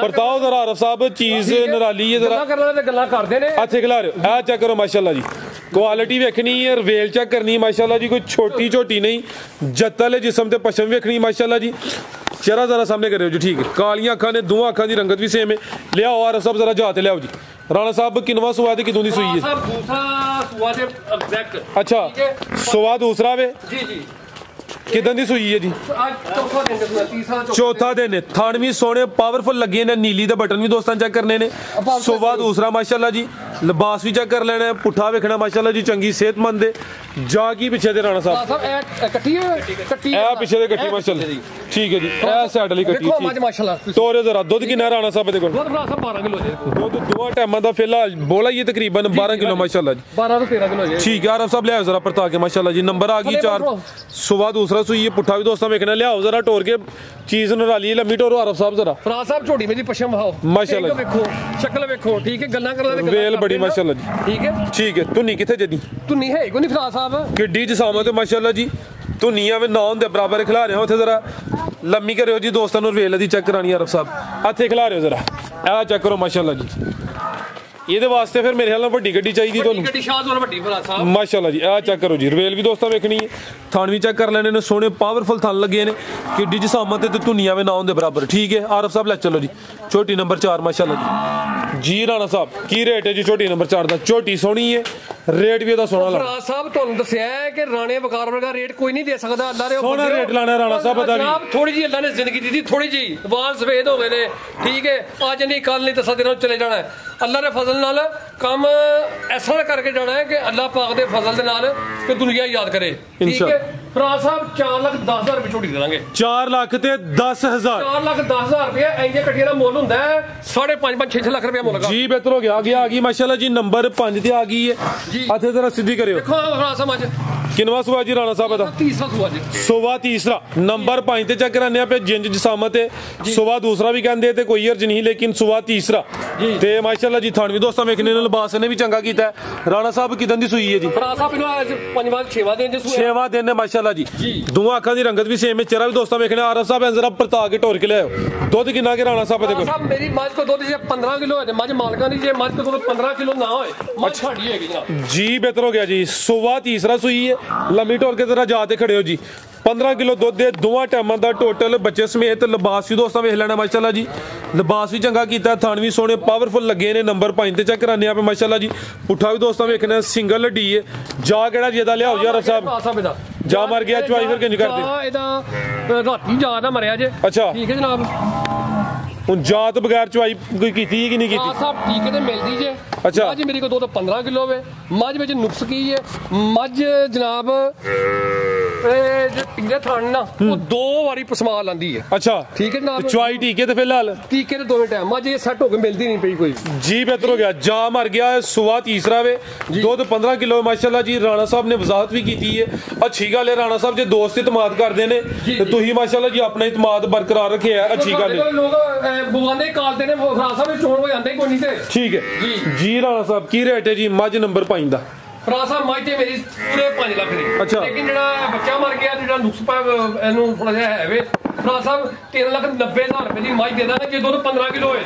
Speaker 2: ਪਰਤਾਓ ਜ਼ਰਾ ਆਰਫ ਸਾਹਿਬ ਚੀਜ਼ ਨਰਾਲੀ ਹੈ। ਜ਼ਰਾ
Speaker 1: ਗੱਲਾਂ ਕਰਦੇ ਨੇ
Speaker 2: ਇੱਥੇ ਖਿਲਾ ਰਹੇ ਹੋ। ਇਹ ਚੈੱਕ ਕਰੋ ਮਾਸ਼ਾਅੱਲਾ ਜੀ। ਕੁਆਲਿਟੀ ਵੇਖਣੀ ਹੈ। ਰਵੇਲ ਚੈੱਕ ਕਰਨੀ ਹੈ ਮਾਸ਼ਾਅੱਲਾ ਜੀ। ਕੋਈ ਛੋਟੀ ਝੋਟੀ ਨਹੀਂ। ਜੱਤਲ ਜਿਸਮ ਤੇ ਪਸ਼ਮ ਵੇਖਣੀ ਮਾਸ਼ਾਅੱਲਾ ਜੀ। ਚਿਹਰਾ ਜ਼ਰਾ ਸਾਹਮਣੇ ਕਰਿਓ ਜੀ। ਠੀਕ ਹੈ ਕਾਲੀਆਂ ਅੱਖਾਂ ਨੇ ਦੋਵਾਂ ਅੱਖਾਂ ਦੀ ਰੰਗਤ ਵੀ ਸੇਮ ਹੈ। ਲਿਆਓ ਆਰਫ ਸਾਹਿਬ ਜ਼ਰਾ ਜਾ ਤੇ ਲਿਆਓ ਜੀ। ਰਾਣਾ ਸਾਹਿਬ ਕਿੰਨਵਾ ਸੂਆ ਤੇ ਕਿਦੋਂ ਦੀ ਸੂਈ ਹੈ?
Speaker 1: ਸਾਹਿਬ ਦੂਸਰਾ ਸੂਆ ਤੇ ਐਗਜ਼ੈਕਟ
Speaker 2: ਅੱਛਾ ਸੂਆ ਦੂਸਰਾ ਵੇ
Speaker 1: ਜੀ
Speaker 2: ਕਿਦਾਂ ਦੀ ਸੂਈ ਹੈ ਜੀ?
Speaker 1: ਅੱਜ ਚੌਥਾ ਦਿਨ ਸੂਆ ਤੀਸਰਾ
Speaker 2: ਚੌਥਾ ਦਿਨ। ਥਾਣਵੀਂ ਸੋਹਣੇ ਪਾਵਰਫੁਲ ਲੱਗੇ ਨੇ। ਨੀਲੀ ਦੇ ਬਟਨ ਵੀ ਦੋਸਤਾਂ ਚੈੱਕ ਕਰਨੇ ਨੇ। ਸੂਆ ਦੂਸਰਾ ਮਾਸ਼ਾਅੱਲਾ ਜੀ। ਲਿਬਾਸ ਵੀ ਚੈੱਕ ਕਰ ਲੈਣਾ। ਪੁੱਠਾ ਵੇਖਣਾ ਮਾਸ਼ਾਅੱਲਾ ਜੀ। ਚੰਗੀ ਸਿਹਤਮੰਦ ਦੇ ਜਾ ਕੀ ਪਿੱਛੇ ਦੇ ਰਾਣਾ ਸਾਹਿਬ
Speaker 1: ਇਹ ਕੱਟੀ
Speaker 2: ਇਹ ਪਿੱਛੇ ਦੇ ਕੱਟੀ ਮਾਸ਼ਾਅੱਲਾ ਠੀਕ ਹੈ ਜੀ। ਇਹ ਸਾਈਡ ਵਾਲੀ ਕੱਟੀ
Speaker 1: ਦੇਖੋ ਮੱਝ ਮਾਸ਼ਾਅੱਲਾ।
Speaker 2: ਤੋਰੇ ਜ਼ਰਾ ਦੁੱਧ ਕਿੰਨਾ ਰਾਣਾ ਸਾਹਿਬ ਦੇ ਕੋਲ?
Speaker 1: ਦੁੱਧ ਭਰਾ ਸਾਹਿਬ 12 ਕਿਲੋ ਜੇ।
Speaker 2: ਦੁੱਧ ਦੋਵਾਂ ਟਾਈਮਾਂ ਦਾ ਫਿਲਹਾਲ ਬੋਲਾ ਹੀ ਤਕਰੀਬਨ 12 ਕਿਲੋ ਮਾਸ਼ਾਅੱਲਾ ਜੀ।
Speaker 1: 12 ਤੋਂ 13 ਕਿਲੋ ਜੇ
Speaker 2: ਠੀਕ ਹੈ ਆਰਫ ਸਾਹਿਬ ਲਿਆਓ ਜ਼ਰਾ ਪਰਤਾ ਕੇ ਮਾਸ਼ਾਅੱਲਾ ਜੀ। ਨੰਬਰ ਆ ਗਈ 4 ਸੂਆ ਦੂਸਰਾ ਸੂਈ ਹੈ। ਪੁੱਠਾ ਵੀ ਦੋਸਤਾਂ ਵੇਖਣਾ। ਲਿਆਓ ਜ਼ਰਾ ਟੋਰ ਕੇ ਚੀਜ਼ ਨਰਾਲੀ ਲੰਮੀ ਟੋਰੋ ਆਰਫ ਸਾਹਿਬ ਜ਼ਰਾ।
Speaker 1: ਫਰਾਜ ਸਾਹਿਬ ਝੋਟੀ ਮੇਰੀ ਪਸ਼ਮ ਵਹਾਓ
Speaker 2: ਮਾਸ਼ਾਅੱਲਾ
Speaker 1: ਵੇਖੋ ਸ਼ਕਲ ਵੇਖੋ। ਠੀਕ ਹੈ ਗੱਲਾਂ ਕਰ ਲੈਂਦੇ
Speaker 2: ਵੇਲ ਬੜੀ ਮਾਸ਼ਾਅੱਲਾ ਜੀ। ਠੀਕ ਹੈ ਧੁੰਨੀ ਕਿੱਥੇ ਜਦੀ?
Speaker 1: ਧੁੰਨੀ ਹੈ ਕੋਈ ਨਹੀਂ ਫਰਾਜ ਸਾਹਿਬ।
Speaker 2: ਕਿੱਡੀ ਜਸਾਮਤ ਹੈ ਮਾਸ਼ਾਅੱਲਾ ਜੀ। ਧੁੰਨੀਆਂ ਵੀ ਨਾ ਹੁੰਦੇ ਬਰਾਬਰ ਖਿਲਾ ਰਹੇ ਹੋ। ਉੱਥੇ ਜ਼ਰਾ ਲੰਮੀ ਕਰਿਓ ਜੀ ਦੋਸਤਾਂ ਨੂੰ। ਰਵੇਲ ਦੀ ਚੈੱਕ ਕਰਾਣੀ ਆਰਫ ਸਾਹਿਬ ਇੱਥੇ ਖਿਲਾ ਰਹੇ ਹੋ ਜ਼ਰਾ। ਇਹ ਚੈੱਕ ਕਰੋ ਮਾਸ਼ਾਅੱਲਾ ਜੀ। ਇਹਦੇ ਵਾਸਤੇ ਫਿਰ ਮੇਰੇ ਖਿਆਲ ਨਾਲ ਵੱਡੀ ਗੱਡੀ ਚਾਹੀਦੀ ਤੁਹਾਨੂੰ।
Speaker 1: ਗੱਡੀ ਸ਼ਾਹਜ਼ੋਰ ਵੱਡੀ ਫਰਾਜ ਸਾਹਿਬ
Speaker 2: ਮਾਸ਼ਾਅੱਲਾ ਜੀ। ਇਹ ਚੈੱਕ ਕਰੋ ਜੀ। ਰਵੇਲ ਵੀ ਦੋਸਤਾਂ ਵੇਖਣੀ ਹੈ। ਥਣ ਵੀ ਚੈੱਕ ਕਰ ਲੈਣੇ ਨੇ। ਸੋਹਣੇ ਪਾਵਰਫੁਲ ਥਣ ਲੱਗੇ ਨੇ। ਕਿੱਡੀ ਜਸਾਮਤ ਤੇ ਧੁੰਨੀਆਂ ਵੀ ਨਾ ਹੁੰਦੇ ਬਰਾਬਰ। ਠੀਕ ਹੈ ਆਰਫ ਸਾਹਿਬ ਲੈ ਚਲੋ ਜੀ। ਛੋਟੀ ਨੰਬਰ 4 ਮਾਸ਼ਾਅੱਲਾ ਜੀ। ਰਾਣਾ ਸਾਹਿਬ ਕੀ ਰੇਟ ਹੈ ਜੀ ਛੋਟੀ ਨੰਬਰ 4 ਦਾ? ਛੋਟੀ ਸੋਹਣੀ ਹੈ। ਰੇਟ ਵੀ ਇਹਦਾ ਸੋਹਣਾ ਲੱਗਦਾ।
Speaker 1: ਫਰਾਜ ਸਾਹਿਬ ਤੁਹਾਨੂੰ ਦੱਸਿਆ ਹੈ ਕਿ ਰਾਣੇ ਵਕਾਰ ਵਰਗਾ ਰੇਟ ਕੋਈ ਨਹੀਂ ਦੇ ਸਕਦਾ। ਅੱਲਾ ਦੇ
Speaker 2: ਸੋਹਣਾ ਰੇਟ ਲਾਣਾ ਰਾਣਾ ਸਾਹਿਬ ਪਤਾ ਨਹੀਂ।
Speaker 1: ਥੋੜੀ ਜੀ ਅੱਲਾ ਨੇ ਜ਼ਿੰਦਗੀ ਦਿੱਤੀ ਥੋੜੀ ਜੀ ਵਾਲ ਸਫੇਦ ਹੋ ਗਏ ਨੇ। ਠੀਕ ਹੈ ਅੱਜ ਨਹੀਂ ਕੱਲ ਨਹੀਂ 10 ਦਿਨਾਂ ਚਲੇ ਜਾਣਾ। ਅੱਲਾ ਦੇ ਫਜ਼ਲ ਨਾਲ ਕੰਮ ਐਸਾ ਕਰਕੇ ਜਾਣਾ ਹੈ ਕਿ ਅੱਲਾ ਪਾਕ ਦੇ ਫਜ਼ਲ ਦੇ ਨਾਲ ਕਿ ਦੁਨੀਆ ਯਾਦ ਕਰੇ। ਠੀਕ ਹੈ ਫਰਾਜ ਸਾਹਿਬ 4,10,000 ਰੁਪਏ ਝੋਟੀ ਦੇ ਦਾਂਗੇ।
Speaker 2: 4 ਲੱਖ ਤੇ 10,000
Speaker 1: 4,10,000 ਰੁਪਏ ਇੰਜੇ ਕੱਟੀਆਂ ਦਾ ਮੁੱਲ ਹੁੰਦਾ ਹੈ 5.5 ਲੱਖ ਰੁਪਏ ਮੁੱਲ।
Speaker 2: ਜੀ ਬਿਹਤਰ ਹੋ ਗਿਆ। ਆ ਗਈ ਮਾਸ਼ਾਅੱਲਾ ਜੀ। ਨੰਬਰ 5 ਤੇ ਆ ਗਈ ਹੈ। ਇੱਥੇ ਜ਼ਰਾ ਸਿੱਧੀ ਕਰਿਓ।
Speaker 1: ਦੇਖੋ ਫਰਾਜ ਸਾਹਿਬ ਅੱਜ
Speaker 2: ਕਿੰਨਵਾ ਸੂਆ ਜੀ ਰਾਣਾ ਸਾਹਿਬ ਦਾ?
Speaker 1: ਤੀਸਰਾ ਸੂਆ ਜੀ।
Speaker 2: ਸੂਆ ਤੀਸਰਾ ਨੰਬਰ 5 ਤੇ ਚੈੱਕ ਕਰਾਨੇ ਆ ਪੇ ਜਿੰਜ ਜਸਾਮਤ ਹੈ। ਸੂਆ ਦੂਸਰਾ ਵੀ ਕਹਿੰਦੇ ਤੇ ਕੋਈ ਅਰਜ ਨਹੀਂ ਲੇਕਿਨ ਸੂਆ ਤੀਸਰਾ ਤੇ ਮਾਸ਼ਾਅੱਲਾ ਜੀ। ਥਾਣ ਵੀ ਦੋਸਤਾਂ ਵੇਖਣੇ ਨੇ। ਲਿਬਾਸ ਨੇ ਵੀ ਚੰਗਾ ਕੀਤਾ। ਰਾਣਾ ਸਾਹਿਬ ਕਿਦਾਂ ਦੀ ਸੂਈ ਹੈ ਜੀ?
Speaker 1: ਫਰਾਜ ਸਾਹਿਬ ਇਹਨੂੰ ਅੱਜ 5ਵਾਂ ਦਿਨ ਜੇ ਸੂਆ
Speaker 2: 6ਵਾਂ ਦਿਨ ਨੇ ਮਾਸ਼ਾਅੱਲਾ ਜੀ। ਦੋਵਾਂ ਅੱਖਾਂ ਦੀ ਰੰਗਤ ਵੀ ਸੇਮ ਹੈ। ਚਿਹਰਾ ਵੀ ਦੋਸਤਾਂ ਵੇਖਣਾ। ਆਰਫ ਸਾਹਿਬ ਜ਼ਰਾ ਪਰਤਾ ਕੇ ਟੋਰ ਕੇ ਲਿਆਓ। ਦੁੱਧ ਕਿੰਨਾ ਕਿ ਰਾਣਾ ਸਾਹਿਬ ਦੇ ਕੋਲ?
Speaker 1: ਸਾਹਿਬ ਮੇਰੀ ਮੱਝ ਕੋ ਦੁੱਧ ਜੇ 15 ਕਿਲੋ ਹੈ ਤੇ ਮੱਝ ਮਾਲਕਾਂ ਦੀ ਜੇ ਮੱਝ ਕੋ ਦੁੱਧ 15 ਕਿਲੋ ਨਾ ਹੋਏ ਮੱਝ ਸਾਡੀ ਹੈਗੀ ਜਨਾਬ
Speaker 2: ਜੀ। ਬਿਹਤਰ ਹੋ ਗਿਆ ਜੀ। ਸੂਆ ਤੀਸਰਾ ਸੂਈ ਹੈ। ਲੰਮੀ ਟੋਰ ਕੇ ਜ਼ਰਾ ਜਾ ਤੇ ਖੜੇ ਹੋ ਜੀ 15 ਕਿਲੋ ਦੁੱਧ ਦੇ ਦੋਵਾਂ ਟਾਈਮਾਂ ਦਾ ਟੋਟਲ ਬੱਚੇ ਸਮੇਤ ਲਿਬਾਸ ਵੀ ਦੋਸਤਾਂ ਵੇਖ ਲੈਣਾ ਮਾਸ਼ਾਅੱਲਾ ਜੀ ਲਿਬਾਸ ਵੀ ਚੰਗਾ ਕੀਤਾ ਥਣ ਵੀ ਸੋਹਣੇ ਪਾਵਰਫੁਲ ਲੱਗੇ ਨੇ ਨੰਬਰ 5 ਤੇ ਚੈੱਕ ਕਰਾਨੇ ਆਪੇ ਮਾਸ਼ਾਅੱਲਾ ਜੀ ਪੁੱਠਾ ਵੀ ਦੋਸਤਾਂ ਵੇਖਣਾ ਸਿੰਗਲ ਹੱਡੀ ਹੈ ਜਾ ਕਿਹੜਾ ਜਿਹਦਾ ਲਿਆਓ ਜੀ ਆਰਫ ਸਾਹਿਬ ਜਾ ਮਰ ਗਿਆ ਚਵਾਈ ਫਿਰ ਕਿੰਜ ਕਰਦੇ
Speaker 1: ਇਹਦਾ ਰਾਤੀ ਜਾ ਨਾ ਮਰਿਆ ਜੇ
Speaker 2: ਅੱਛਾ
Speaker 1: ਠੀਕ ਹੈ ਜਨਾਬ
Speaker 2: ਹੁਣ ਜਾ ਤੋਂ ਬਗੈਰ ਚਵਾਈ ਕੋਈ ਕੀਤੀ ਹੈ ਕਿ ਨਹੀਂ ਕੀਤੀ
Speaker 1: ਸਾਹਿਬ ਟੀਕੇ ਤੇ ਮਿਲਦੀ ਜੇ
Speaker 2: ਅੱਛਾ
Speaker 1: ਮੱਝ ਮੇਰੀ ਕੋਲ 15 ਕਿਲੋ ਵੇ ਮੱਝ ਵਿੱਚ ਨੁਕਸ ਕੀ ਹੈ ਮੱਝ ਜਨਾਬ ਜੇ ਟਿੰਗੇ ਥਣ ਨਾ ਉਹ 2 ਵਾਰੀ ਪਸਮਾ ਲਾਂਦੀ ਹੈ
Speaker 2: ਅੱਛਾ
Speaker 1: ਠੀਕ ਹੈ ਜਨਾਬ
Speaker 2: ਚਵਾਈ ਟੀਕੇ ਤੇ ਫਿਲਹਾਲ
Speaker 1: ਟੀਕੇ ਤੇ ਦੋਵੇਂ ਟਾਈਮ ਮੱਝ ਇਹ ਸੈੱਟ ਹੋ ਕੇ ਮਿਲਦੀ ਨਹੀਂ ਪਈ ਕੋਈ
Speaker 2: ਜੀ ਬਿਹਤਰ ਹੋ ਗਿਆ ਜਾ ਮਰ ਗਿਆ ਸੁਆ ਤੀਸਰਾ ਵੇ ਦੁੱਧ 15 ਕਿਲੋ ਮਾਸ਼ਾਅੱਲਾ ਜੀ ਰਾਣਾ ਸਾਹਿਬ ਨੇ ਵਜ਼ਾਹਤ ਵੀ ਕੀਤੀ ਹੈ ਅੱਛੀ ਗੱਲ ਹੈ ਰਾਣਾ ਸਾਹਿਬ ਜੇ ਦੋਸਤ ਇਤਮਾਦ ਕਰਦੇ ਨੇ ਤੇ ਤੁਸੀਂ ਮਾਸ਼ਾਅੱਲਾ ਜੀ ਆਪਣਾ ਇਤਮਾਦ ਬਰਕਰਾਰ ਰੱਖਿਆ ਅੱਛੀ ਗੱਲ ਹੈ
Speaker 1: ਲੋਕ ਬੁਆਂਦੇ ਕਾਲਦੇ ਨੇ ਰਾਣਾ ਸਾਹਿਬ ਵਿੱਚ ਚੋਣ ਹੋ ਜਾਂਦੇ ਕੋਈ ਨਹੀਂ ਤੇ ਠੀਕ
Speaker 2: ਹੈ ਜੀ ਰਾਣਾ ਸਾਹਿਬ ਕੀ ਰੇਟ ਹੈ ਜੀ ਮੱਝ ਨੰਬਰ 5 ਦਾ
Speaker 1: ਫਰਾਸਾ ਮੱਝ ਤੇ ਮੇਰੀ ਪੂਰੇ 5 ਲੱਖ ਦੀ
Speaker 2: ਅੱਛਾ
Speaker 1: ਲੇਕਿਨ ਜਿਹੜਾ ਬੱਚਾ ਮਰ ਗਿਆ ਜਿਹੜਾ ਨੁਕਸ ਪਾ ਇਹਨੂੰ ਥੋੜਾ ਜਿਹਾ ਹੈ ਵੇ ਫਰਾਸਾ 3,90,000 ਰੁਪਏ ਦੀ ਮੱਝ ਦੇ ਦਾਂਗੇ ਜੇ ਦੁੱਧ 15 ਕਿਲੋ ਹੋਏ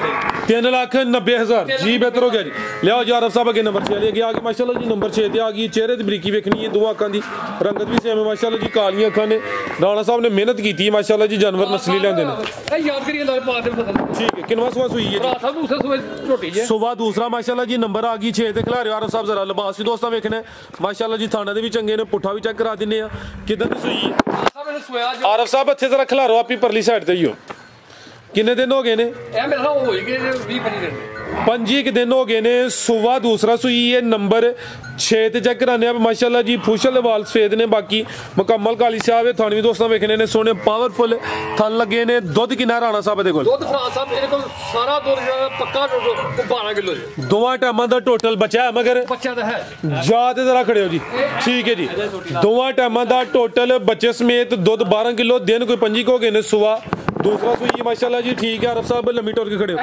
Speaker 1: ਤੇ
Speaker 2: 3,90,000 ਜੀ ਬਿਹਤਰ ਹੋ ਗਿਆ ਜੀ ਲਿਆਓ ਜੀ ਆਰਫ ਸਾਹਿਬ ਅੱਗੇ ਨੰਬਰ 6 ਲੈ ਕੇ ਆ ਗਏ ਮਾਸ਼ਾਅੱਲਾ ਜੀ ਨੰਬਰ 6 ਤੇ ਆ ਗਈ ਚਿਹਰੇ ਦੀ ਬਰੀਕੀ ਵੇਖਣੀ ਹੈ ਦੋ ਅੱਖਾਂ ਦੀ ਰੰਗਤ ਵੀ ਸੇਮ ਹੈ ਮਾਸ਼ਾਅੱਲਾ ਜੀ ਕਾਲੀਆਂ ਅੱਖਾਂ ਨੇ ਰਾਣਾ ਸਾਹਿਬ ਨੇ ਮਿਹਨਤ ਕੀਤੀ ਹੈ ਮਾਸ਼ਾਅੱਲਾ ਜੀ ਜਾਨਵਰ ਨਸਲੀ ਲੈਂਦੇ ਨੇ
Speaker 1: ਇਹ ਯਾਦ ਕਰੀਏ ਨਾਲ ਪਾ ਦੇ
Speaker 2: ਠੀਕ ਹੈ ਕਿੰਨਵਾਂ ਸੂਆ ਸੂਈ ਹੈ
Speaker 1: ਫਰਾਸਾ ਸਾਹਿਬ ਦੂਸਰੇ ਸੂਏ ਝੋਟੀ ਜੇ
Speaker 2: ਸੁਬਾ ਦੂਸਰਾ ਮਾਸ਼ਾਅੱਲਾ ਜੀ ਨੰਬਰ ਆ ਗਈ 6 ਤੇ ਖਿਲਾਰਿਓ ਆਰਫ ਸਾਹਿਬ ਜ਼ਰਾ ਲਿਬਾਸ ਵੀ ਦੋਸਤਾਂ ਵੇਖਣਾ ਮਾਸ਼ਾਅੱਲਾ ਜੀ ਥਾਣੇ ਦੇ ਵੀ ਚੰਗੇ ਨੇ ਪੁੱਠਾ ਵੀ ਚੈੱਕ ਕਰਾ ਦਿੰਨੇ ਆ ਕਿਦਾਂ ਦੀ ਸੂਈ ਹੈ ਆਰਫ ਸਾਹਿਬ ਇੱਥੇ ਜ਼ਰਾ ਖਿਲਾਰੋ ਆਪੀ ਪਰਲੀ ਸਾਈਡ ਤੇ ਹੀ ਹੋ ਕਿੰਨੇ ਦਿਨ ਹੋ ਗਏ ਨੇ
Speaker 1: ਇਹ ਮੇਰਾ ਹੋ ਗਏ 20-25 ਦਿਨ
Speaker 2: 5 ਦਿਨ ਹੋ ਗਏ ਨੇ ਸੁਬਾ ਦੂਸਰਾ ਸੂਈ ਹੈ ਨੰਬਰ 6 ਤੇ ਚੈੱਕ ਕਰਾਨੇ ਆ ਮਾਸ਼ਾਅੱਲਾ ਜੀ ਫੁਸ਼ਲ ਵਾਲ ਸਫੇਦ ਨੇ ਬਾਕੀ ਮੁਕੰਮਲ ਕਾਲੀ ਸਾਹਿਬ ਹੈ ਥਣ ਵੀ ਦੋਸਤਾਂ ਵੇਖਣੇ ਨੇ ਸੋਹਣੇ ਪਾਵਰਫੁਲ ਥਣ ਲੱਗੇ ਨੇ ਦੁੱਧ ਕਿੰਨਾ ਰਾਣਾ ਸਾਹਿਬ ਦੇ ਕੋਲ
Speaker 1: ਦੁੱਧ ਫਰਾਸ ਸਾਹਿਬ ਇਹਦੇ ਕੋਲ ਸਾਰਾ ਦੁੱਧ ਪੱਕਾ 12 ਕਿਲੋ ਜੀ
Speaker 2: ਦੋਵਾਂ ਟਾਈਮਾਂ ਦਾ ਟੋਟਲ ਬਚਿਆ ਮਗਰ
Speaker 1: ਬੱਚਾ ਤਾਂ ਹੈ
Speaker 2: ਜਾ ਤੇ ਜ਼ਰਾ ਖੜੇ ਹੋ ਜੀ ਠੀਕ ਹੈ ਜੀ ਦੋਵਾਂ ਟਾਈਮਾਂ ਦਾ ਟੋਟਲ ਬੱਚੇ ਸਮੇਤ ਦੁੱਧ 12 ਕਿਲੋ ਦਿਨ ਕੋਈ 25 ਹੋ ਗਏ ਨੇ ਸੁਬਾ ਦੂਸਰਾ ਸੂਈ ਮਾਸ਼ਾਅੱਲਾ ਜੀ ਠੀਕ ਹੈ ਆਰਫ ਸਾਹਿਬ ਲੰਮੀ ਟੋਰ ਕੇ ਖੜੇ ਹੋ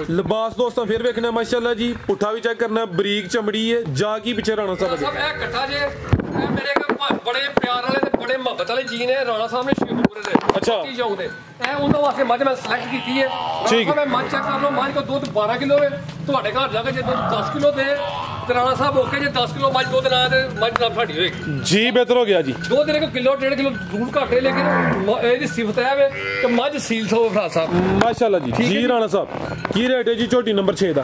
Speaker 2: ਲਿਬਾਸ ਦੋਸਤਾਂ ਫਿਰ ਵੇਖਣਾ ਮਾਸ਼ਾਅੱਲਾ ਜੀ ਪੁੱਠਾ ਵੀ ਚੈੱਕ ਕਰਨਾ ਬਰੀਕ ਚਮੜੀ ਹੈ ਜਾ ਕੀ ਪਿੱਛੇ ਰਾਣਾ ਸਾਹਿਬ
Speaker 1: ਇਹ ਇਕੱਠਾ ਜੇ ਇਹ ਮੇਰੇ ਕੋਲ ਬੜੇ ਪਿਆਰ ਵਾਲੇ ਤੇ ਬੜੇ ਮੁਹੱਬਤ ਵਾਲੇ ਜੀ ਨੇ ਰਾਣਾ ਸਾਹਿਬ ਨੇ ਸ਼ੇਖੂਪੁਰੇ ਦੇ
Speaker 2: ਅੱਛਾ
Speaker 1: ਚੌਂਕ ਦੇ ਇਹ ਉਹਨਾਂ ਵਾਸਤੇ ਮੱਝ ਮੈਂ ਸਿਲੈਕਟ ਕੀਤੀ ਹੈ
Speaker 2: ਠੀਕ
Speaker 1: ਮੈਂ ਮੱਝ ਚੈੱਕ ਕਰ ਲਓ ਮੱਝ ਕੋ ਦੁੱਧ 12 ਕਿਲੋ ਹੈ ਤੁਹਾਡੇ ਘਰ ਜਾ ਕੇ ਜੇ ਦੁੱਧ 10 ਕਿਲੋ ਦੇ ਤੇ ਰਾਣਾ ਸਾਹਿਬ ਓਕੇ ਜੇ 10 ਕਿਲੋ ਮੱਝ ਦੁੱਧ ਨਾ ਤੇ ਮੱਝ ਨਾ ਸਾਡੀ ਹੋਏਗੀ
Speaker 2: ਜੀ ਬਿਹਤਰ ਹੋ ਗਿਆ ਜੀ
Speaker 1: ਦੋ ਤੇਰੇ ਕੋ ਕਿਲੋ 1.5 ਕਿਲੋ ਜ਼ਰੂਰ ਘੱਟ ਹੈ ਲੇਕਿਨ ਇਹਦੀ ਸਿਫਤ ਹੈ ਵੇ ਕਿ ਮੱਝ ਸੀਲ ਸੋ ਫਰਾਸ ਸਾਹਿਬ
Speaker 2: ਮਾਸ਼ਾਅੱਲਾ ਜੀ ਰਾਣਾ ਸਾਹਿਬ ਕੀ ਰੇਟ ਹੈ ਜੀ ਝੋਟੀ ਨੰਬਰ 6 ਦਾ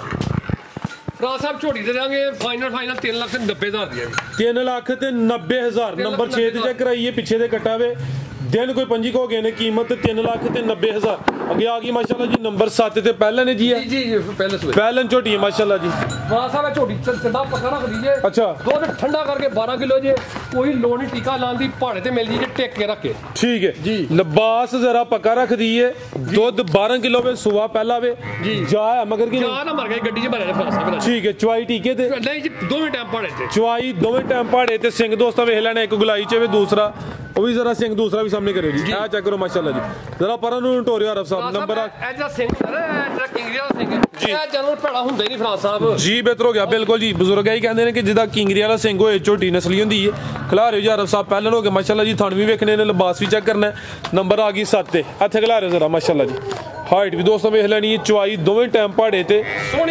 Speaker 1: ਫਰਾਸ ਸਾਹਿਬ ਝੋਟੀ ਦੇ ਦਾਂਗੇ ਫਾਈਨਲ 3,90,000 ਦੀ
Speaker 2: 3,90,000 ਨੰਬਰ 6 ਤੇ ਚੈੱਕ ਕਰਾਈਏ ਪਿੱਛੇ ਦੇ ਕੱਟਾ ਵੇ ਦਿਨ ਕੋਈ 25 ਹੋ ਗਏ ਨੇ ਕੀਮਤ 3,90,000 ਅੱਗੇ ਆ ਗਈ ਮਾਸ਼ਾਅੱਲਾ ਜੀ ਨੰਬਰ 7 ਤੇ ਪਹਿਲਾਂ ਨੇ ਜੀ ਹੈ
Speaker 1: ਜੀ ਪਹਿਲੇ ਸੂਏ
Speaker 2: ਪਹਿਲਾਂ ਝੋਟੀ ਹੈ ਮਾਸ਼ਾਅੱਲਾ ਜੀ
Speaker 1: ਫਰਾਸ ਸਾਹਿਬ ਝੋਟੀ ਚੰਦਾ ਪੱਕਾ ਰੱਖ ਦੀਜੇ
Speaker 2: ਅੱਛਾ
Speaker 1: ਦੁੱਧ ਠੰਡਾ ਕਰਕੇ 12 ਕਿਲੋ ਜੇ ਕੋਈ ਲੋੜ ਨਹੀਂ ਟੀਕਾ ਲਾਉਣ ਦੀ ਪਹਾੜੇ ਤੇ ਮਿਲ ਜੀ ਜੇ ਟੇਕ ਕੇ ਰੱਖੇ
Speaker 2: ਠੀਕ ਹੈ
Speaker 1: ਜੀ
Speaker 2: ਲਿਬਾਸ ਜ਼ਰਾ ਪੱਕਾ ਰੱਖ ਦਈਏ ਦੁੱਧ 12 ਕਿਲੋ ਵੇ ਸੁਬਾ ਪਹਿਲਾ ਵੇ ਜਾ ਮਗਰ ਕੀ
Speaker 1: ਜਾ ਨਾ ਮਰ ਗਏ ਗੱਡੀ 'ਚ ਭਰੇ ਨੇ ਫਰਾਸ ਸਾਹਿਬ
Speaker 2: ਠੀਕ ਹੈ ਚਵਾਈ ਟੀਕੇ ਤੇ
Speaker 1: ਨਹੀਂ ਜੀ ਦੋਵੇਂ ਟਾਈਮ ਪਹਾੜੇ ਤੇ
Speaker 2: ਚਵਾਈ ਦੋਵੇਂ ਟਾਈਮ ਪਹਾੜੇ ਤੇ ਸਿੰਘ ਦੋਸਤਾਂ ਵੇਖ ਲੈਣਾ ਇੱਕ ਗੁਲਾਈ 'ਚ ਵੇ ਦੂਸਰਾ ਉਹ ਵੀ ਜ਼ਰਾ ਸਿੰਘ ਦੂਸਰਾ ਵੀ ਸਾਹਮਣੇ ਕਰਿਓ ਜੀ ਆ ਚੈੱਕ ਕਰੋ ਮਾਸ਼ਾਅੱਲਾ ਜੀ ਜ਼ਰਾ ਪਰਾਂ ਨੂੰ ਟੋਰਿਓ ਆਰਫ ਸਾਹਿਬ ਨੰਬਰ ਆ
Speaker 1: ਇਹ ਜਿਹੜਾ ਸਿੰਘ ਹੈ ਜਿਹੜਾ ਕਿੰਗਰੀਆ ਦਾ ਸਿੰਘ ਇਹ ਜਨਰਲ ਭੈੜਾ ਹੁੰਦਾ ਹੀ ਨਹੀਂ ਫਰਾਸ ਸਾਹਿਬ
Speaker 2: ਜੀ ਬਿਹਤਰ ਹੋ ਗਿਆ ਬਿਲਕੁਲ ਜੀ ਬਜ਼ੁਰਗ ਹੀ ਕਹਿੰਦੇ ਨੇ ਕਿ ਜਿੱਦਾਂ ਕਿੰਗਰੀ ਵਾਲਾ ਸਿੰਘ ਹੋਏ ਝੋਟੀ ਨਸਲੀ ਹੁੰਦੀ ਹੈ ਖਿਲਾਰਿਓ ਜੀ ਆਰਫ ਸਾਹਿਬ ਪਹਿਲਾਂ ਹੋ ਕੇ ਮਾਸ਼ਾਅੱਲਾ ਜੀ ਥਣ ਵੀ ਵੇਖਣੇ ਨੇ ਲਿਬਾਸ ਵੀ ਚੈੱਕ ਕਰਨਾ ਨੰਬਰ ਆ ਗਈ 7 ਤੇ ਇੱਥੇ ਖਿਲਾਰਿਓ ਜ਼ਰਾ ਮਾਸ਼ਾਅੱਲਾ ਜੀ ਹਾਈਟ ਵੀ ਦੋਸਤੋ ਵੇਖ ਲੈਣੀ ਹੈ ਚਵਾਈ ਦੋਵੇਂ ਟਾਈਮ ਪਹਾੜੇ ਤੇ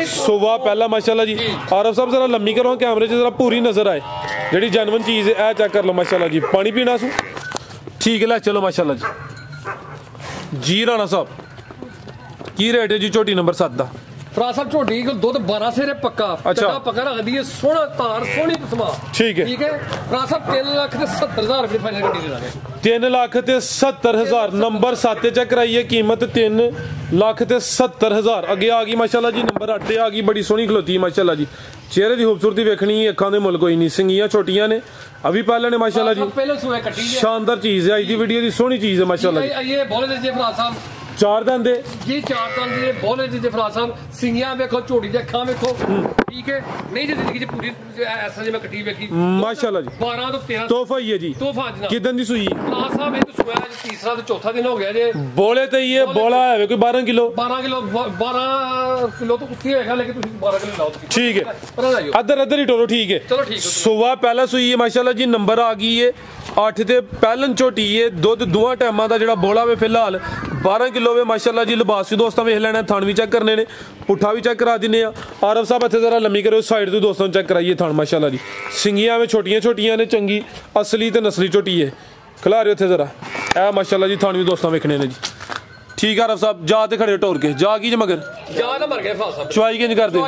Speaker 2: ਸੁਬਾ ਪਹਿਲਾ ਮਾਸ਼ਾਅੱਲਾ ਜੀ ਆਰਫ ਸਾਹਿਬ ਜ਼ਰਾ ਲੰਮੀ ਕਰੋ ਕੈਮਰੇ 'ਚ ਜ਼ਰਾ ਪੂਰੀ ਨਜ਼ਰ ਆਏ ਜਿਹੜੀ ਜੈਨੂਇਨ ਚੀਜ਼ ਹੈ ਇਹ ਚੈੱਕ ਕਰ ਲਓ ਮਾਸ਼ਾਅੱਲਾ ਜੀ ਪਾਣੀ ਪੀਣਾ ਸੂ ਠੀਕ ਹੈ ਲੈ ਚਲੋ ਮਾਸ਼ਾਅੱਲਾ ਜੀ ਰਾਣਾ ਸਾਹਿਬ ਕੀ ਰੇਟ ਹੈ ਜੀ ਝੋਟੀ ਨੰਬਰ 7 ਦਾ
Speaker 1: ਫਰਾਸ ਸਾਹਿਬ ਝੋਟੀ ਕੋ ਦੁੱਧ 12 ਸਿਰੇ ਪੱਕਾ
Speaker 2: ਅੱਛਾ
Speaker 1: ਪੱਕਾ ਰੱਖਦੀ ਹੈ ਸੋਹਣਾ ਧਾਰ ਸੋਹਣੀ ਪਸਮਾ
Speaker 2: ਠੀਕ ਹੈ
Speaker 1: ਫਰਾਸ ਸਾਹਿਬ 3,70,000 ਰੁਪਏ ਫਾਈਨਲ ਗੱਡੀ ਦੇ ਦਾਂਗੇ
Speaker 2: 3,70,000 ਨੰਬਰ 7 ਤੇ ਚੈੱਕ ਕਰਾਈਏ ਕੀਮਤ 3,70,000 ਅੱਗੇ ਆ ਗਈ ਮਾਸ਼ਾਅੱਲਾ ਜੀ ਨੰਬਰ 8 ਤੇ ਆ ਗਈ ਬੜੀ ਸੋਹਣੀ ਖਲੋਤੀ ਮਾਸ਼ਾਅੱਲਾ ਜੀ ਚਿਹਰੇ ਦੀ ਖੂਬਸੂਰਤੀ ਵੇਖਣੀ ਅੱਖਾਂ ਦੇ ਮੁੱਲ ਕੋਈ ਨਹੀਂ ਸਿੰਗੀਆਂ ਛੋਟੀਆਂ ਨੇ ਅਭੀ ਪਾਲਣ ਨੇ ਮਾਸ਼ਾਅੱਲਾ ਜੀ
Speaker 1: ਪਹਿਲੇ ਸੂਏ ਕੱਟੀ ਹੈ
Speaker 2: ਸ਼ਾਨਦਾਰ ਚੀਜ਼ ਹੈ ਅੱਜ ਦੀ ਵੀਡੀਓ ਦੀ ਸੋਹਣੀ ਚੀਜ਼ ਹੈ ਮਾਸ਼ਾਅੱਲਾ ਜੀ
Speaker 1: ਇਹ ਬੋਲੇ ਦੇ ਜੇ ਫਰਾਸ ਸਾਹਿਬ
Speaker 2: 4 ਦੰਦ ਦੇ
Speaker 1: ਜੀ 4 ਦੰਦ ਦੇ ਬੋਲੇ ਦੇ ਜੇ ਫਰਾਸ ਸਾਹਿਬ ਸਿੰਗੀਆਂ ਵੇਖੋ ਝੋਟੀ ਦੇ ਅੱਖਾਂ ਵੇਖੋ ਠੀਕ ਹੈ ਨਹੀਂ ਜੇ ਜ਼ਿੰਦਗੀ 'ਚ ਪੂਰੀ ਐਸਾ ਜੇ ਮੈਂ ਕੱਟੀ ਵੇਖੀ
Speaker 2: ਮਾਸ਼ਾਅੱਲਾ ਜੀ
Speaker 1: 12 ਤੋਂ 13
Speaker 2: ਤੋਹਫਾ ਹੀ ਹੈ ਜੀ
Speaker 1: ਤੋਹਫਾ ਜਨਾਬ
Speaker 2: ਕਿਦਾਂ ਦੀ ਸੂਈ
Speaker 1: ਫਰਾਸ ਸਾਹਿਬ ਇਹ ਸੂਆ ਤੀਸਰਾ ਤੇ ਚੌਥਾ ਦਿਨ ਹੋ ਗਿਆ ਜੇ
Speaker 2: ਬੋਲੇ ਤੇ ਇਹ ਬੋਲਾ ਹੈ ਕੋਈ 12 ਕਿਲੋ
Speaker 1: 12 ਕਿਲੋ ਤੋਂ ਉੱਤੇ ਹੋਏਗਾ ਲੇਕਿਨ ਤੁਸੀਂ 12 ਕਿਲੋ ਲਾਓ
Speaker 2: ਠੀਕ ਹੈ
Speaker 1: ਪਰ ਜਾਈਓ
Speaker 2: ਅੱਧਰ ਹੀ ਟੋਲੋ ਠੀਕ ਹੈ
Speaker 1: ਚਲੋ ਠੀਕ ਹੈ
Speaker 2: ਸੁਬਾ ਪਹਿਲਾ ਸੂਈ ਹੈ ਮਾਸ਼ਾਅੱਲਾ ਜੀ ਨੰਬਰ ਆ ਗਈ ਹੈ 8 ਤੇ ਪਹਿਲਨ ਝੋਟੀ ਹੈ ਦੁੱਧ ਦੋਵਾਂ ਟਾਈਮਾਂ ਦਾ ਜਿਹੜਾ ਬੋਲਾ ਵੇ ਫਿਲਹਾਲ 12 किलो वे माशाल्लाह जी। लिबास भी दोस्तों वेख लेना, थान भी चेक करने ने, पुट्ठा भी चेक करा दिने। आरफ साहब इत्थे जरा लम्मी करो साइड तो दोस्तों चेक कराइए थान माशाल्लाह जी। सिंगियां में छोटियां छोटियां ने, चंगी असली ते नस्ली झोटी है। खिला रहे इत्थे जरा ए माशाल्लाह जी, थान भी दोस्तों वेखने ने जी। ठीक है आरफ साहब, जा ते खड़े टोर के जा की जे मगर
Speaker 1: जा ना मर गए फास साहब।
Speaker 2: चवाई किंज कर दे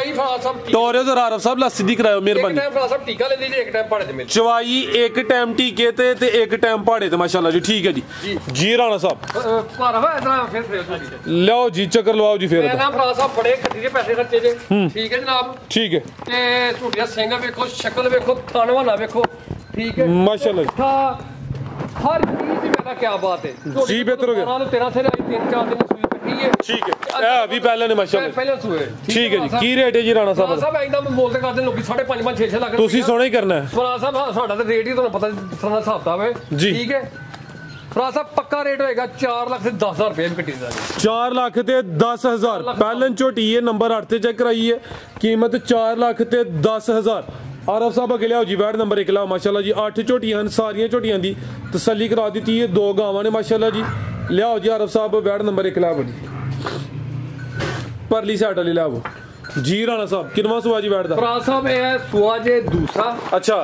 Speaker 2: टोरे जरा आरफ साहब, ला सीधी कराओ मेहरबानी।
Speaker 1: एक टाइम साहब टीका ले लीजिए, एक टाइम पहाड़े ते मिल
Speaker 2: चवाई एक टाइम टीके ते एक टाइम पहाड़े ते माशाल्लाह जी। ठीक है जी। जी राणा साहब
Speaker 1: भारा है इतना फिर
Speaker 2: लियाओ जी, चक्कर लवाओ जी। फिर
Speaker 1: ना फास साहब बड़े खट्टी के पैसे खर्चे जे। ठीक है जनाब,
Speaker 2: ठीक है।
Speaker 1: ते झूठिया सिंग वेखो, शक्ल वेखो, थानवाना वेखो। ठीक है
Speaker 2: माशाल्लाह
Speaker 1: हर चीज ही मेरा क्या बात है
Speaker 2: जी। बेहतर हो गया
Speaker 1: 13 से 3-4 दिन सुई कटी है।
Speaker 2: ठीक है ए अभी पहले ने माशाल्लाह
Speaker 1: पहले सुए।
Speaker 2: ठीक है जी। की रेट है जी राणा साहब?
Speaker 1: साहब एकदम बोलते करते लोग 5.5-6 लाख
Speaker 2: ਤੁਸੀਂ ਸੋਹਣਾ ਹੀ ਕਰਨਾ ਹੈ
Speaker 1: फराज साहब। साडा तो रेट ही ਤੁਹਾਨੂੰ पता जिस तरह ਹਿਸਾਬ ਕਿਤਾਬ है
Speaker 2: जी।
Speaker 1: ठीक है फराज साहब, पक्का रेट होएगा 4 लाख से 10,000 रुपए कटी दा।
Speaker 2: 4 लाख ते 10,000 पहलन झोटी है, नंबर 8 ते चेक कराइए। कीमत 4 लाख ते 10,000। आरफ साहब अगे लियाओ जी, वैड नंबर 1 लाओ माशाल्लाह जी। 8 झोटियां हैं, सारियां झोटियां दी तसल्ली करा दी है। 2 गावां ने माशाल्लाह जी। लियाओ जी आरफ साहब, वैड नंबर 1 लाओ जी, परली साइड वाली लाओ जी। राणा साहब किनवा सुआ जी वैड दा?
Speaker 1: फराज साहब ये सुआ जे दूसरा।
Speaker 2: अच्छा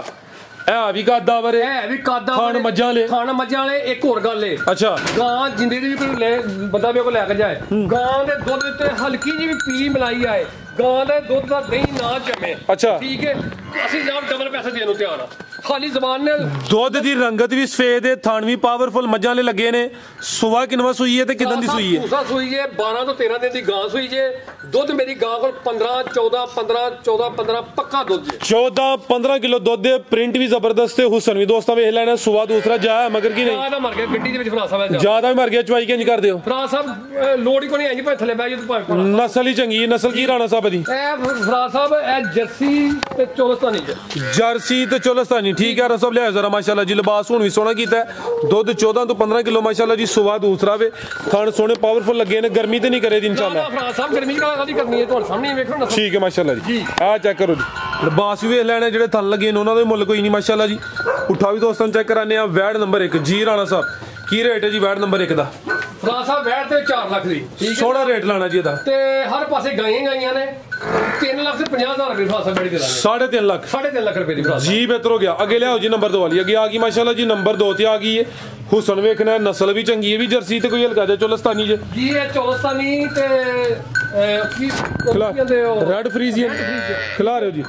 Speaker 2: ए भी कादावर
Speaker 1: है भी कादा
Speaker 2: थान मज्जां ले,
Speaker 1: थान मज्जां ले। एक और गल है,
Speaker 2: अच्छा
Speaker 1: गां जिंदे दी भी ले बंदा मेरे को लेके जाए, गां दे दुध ते हल्की जी भी पीली मलाई आए, गां दे दुध दा दही ना जमे।
Speaker 2: अच्छा
Speaker 1: ठीक है, ਅਸੀਂ ਜਨਾਬ ਡਬਲ ਪੈਸੇ ਦੇਣ ਨੂੰ ਤਿਆਰ ਆ। ਖਾਲੀ ਜ਼ਬਾਨ ਨਾਲ
Speaker 2: ਦੁੱਧ ਦੀ ਰੰਗਤ ਵੀ ਸਫੇਦ ਹੈ, ਥਣ ਵੀ ਪਾਵਰਫੁਲ ਮੱਝਾਂ ਵਾਲੇ ਲੱਗੇ ਨੇ। ਸੁਆ ਕਿਨਵਾ ਸੂਈ ਹੈ ਤੇ ਕਿਦਾਂ ਦੀ ਸੂਈ ਹੈ?
Speaker 1: ਦੂਸਰਾ ਸੂਈ ਹੈ 12 ਤੋਂ 13 ਦਿਨ ਦੀ ਗਾਂ ਸੂਈ ਜੇ। ਦੁੱਧ ਮੇਰੀ ਗਾਂ ਕੋਲ 15 ਪੱਕਾ ਦੁੱਧ ਜੇ।
Speaker 2: 14-15 ਕਿਲੋ ਦੁੱਧ ਦੇ। ਪ੍ਰਿੰਟ ਵੀ ਜ਼ਬਰਦਸਤ ਹੈ, ਹੁਸਨ ਵੀ ਦੋਸਤਾਂ ਵੇਖ ਲੈਣਾ। ਸੁਆ ਦੂਸਰਾ ਜਾਇਆ ਮਗਰ ਕੀ ਨਹੀਂ
Speaker 1: ਜਿਆਦਾ ਮਰ ਗਿਆ ਗੱਡੀ ਦੇ ਵਿੱਚ ਫਰਾਸ ਸਾਹਿਬ।
Speaker 2: ਜਿਆਦਾ ਮਰ ਗਿਆ, ਚਵਾਈ ਕਿੰਜ ਕਰਦੇ ਹੋ
Speaker 1: ਫਰਾਸ ਸਾਹਿਬ? ਲੋੜ ਹੀ ਕੋਈ ਨਹੀਂ ਆਈ ਭਾਵੇਂ ਥੱਲੇ ਬਹਿ ਜਾ ਤੂੰ ਭਾਵੇਂ।
Speaker 2: ਨਸਲ ਹੀ ਚੰਗੀ ਹੈ। ਨਸਲ ਕੀ ਰਾਣਾ ਸਾਹਿਬ ਦੀ?
Speaker 1: ਇਹ ਫਰਾਸ ਸਾਹਿਬ ਇਹ ਜਰਸੀ ਤੇ ਚੋਲਸਤਾਨੀ ਜੇ।
Speaker 2: ਜਰਸੀ ਤੇ ਚੋਲਸਤਾਨੀ। ਠੀਕ ਹੈ ਰਸਬ ਲਿਆ ਜ਼ਰਾ ਮਾਸ਼ਾਅੱਲਾ ਜੀ। ਲਿਬਾਸ ਹੁਣ ਵੀ ਸੋਹਣਾ ਕੀਤਾ ਹੈ। ਦੁੱਧ 14 ਤੋਂ 15 ਕਿਲੋ ਮਾਸ਼ਾਅੱਲਾ ਜੀ। ਸੁਆ ਦੂਸਰਾ ਵੇ, ਥਣ ਸੋਹਣੇ ਪਾਵਰਫੁਲ ਲੱਗੇ ਨੇ। ਗਰਮੀ ਤੇ ਨਹੀਂ ਕਰੇ ਦੀ ਇਨਸ਼ਾਅੱਲਾ।
Speaker 1: ਫਰਾਸ ਸਾਹਿਬ ਗਰਮੀ ਕਾਹਦੀ ਕਰਨੀ ਹੈ, ਤੁਹਾਡੇ ਸਾਹਮਣੇ ਵੇਖੋ ਨਾ।
Speaker 2: ਠੀਕ ਹੈ ਮਾਸ਼ਾਅੱਲਾ ਜੀ। ਆ ਚੈੱਕ ਕਰੋ ਜੀ, ਲਿਬਾਸ ਵੀ ਵੇਖ ਲੈਣੇ। ਜਿਹੜੇ ਥਣ ਲੱਗੇ ਨੇ ਉਹਨਾਂ ਦਾ ਮੁੱਲ ਕੋਈ ਨਹੀਂ ਮਾਸ਼ਾਅੱਲਾ ਜੀ। ਪੁੱਠਾ ਵੀ ਦੋਸਤਾਂ ਨੂੰ ਚੈੱਕ ਕਰਾਨੇ ਆ। ਵੈਡ ਨੰਬਰ 1 ਜੀ ਰਾਣਾ ਸਾਹਿਬ ਕੀ ਰੇਟ ਹੈ ਜੀ ਵੈਡ ਨੰਬਰ 1 ਦਾ?
Speaker 1: ਫਰਾਸ ਸਾਹਿਬ ਵੈਡ ਤੇ 4 ਲੱਖ ਦੀ। ਠੀਕ
Speaker 2: ਸੋਹਣਾ ਰੇਟ ਲਾਣਾ ਜੀ ਇਹਦਾ।
Speaker 1: ਤੇ ਹਰ ਪਾਸੇ ਗਾਈਆਂ ਨੇ। 3 ਲੱਖ ਤੇ 50,000 ਰੁਪਏ ਫਰਾਸ ਸਾਹਿਬ ਬੜੀ ਦੇ ਦਾਂਗੇ।
Speaker 2: 3.5 ਲੱਖ
Speaker 1: 3.5 ਲੱਖ ਰੁਪਏ ਦੀ ਫਰਾਸ
Speaker 2: ਜੀ। ਬਿਹਤਰ ਹੋ ਗਿਆ। ਅੱਗੇ ਲਿਆਓ ਜੀ ਨੰਬਰ 2 ਵਾਲੀ। ਅੱਗੇ ਆ ਗਈ ਮਾਸ਼ਾਅੱਲਾ ਜੀ, ਨੰਬਰ 2 ਤੇ ਆ ਗਈ ਹੈ। ਹੁਸਨ ਵੇਖਣਾ, ਨਸਲ ਵੀ ਚੰਗੀ ਹੈ। ਵੀ ਜਰਸੀ ਤੇ ਕੋਈ ਹਲਕਾ ਜਿਹਾ ਚੋਲਸਤਾਨੀ ਜੇ
Speaker 1: ਜੀ। ਇਹ ਚੋਲਸਤਾਨੀ ਤੇ
Speaker 2: ਰੈਡ ਫਰੀਜ਼ੀਅਨ ਖਿਲਾ ਰਹੇ ਹੋ ਜੀ।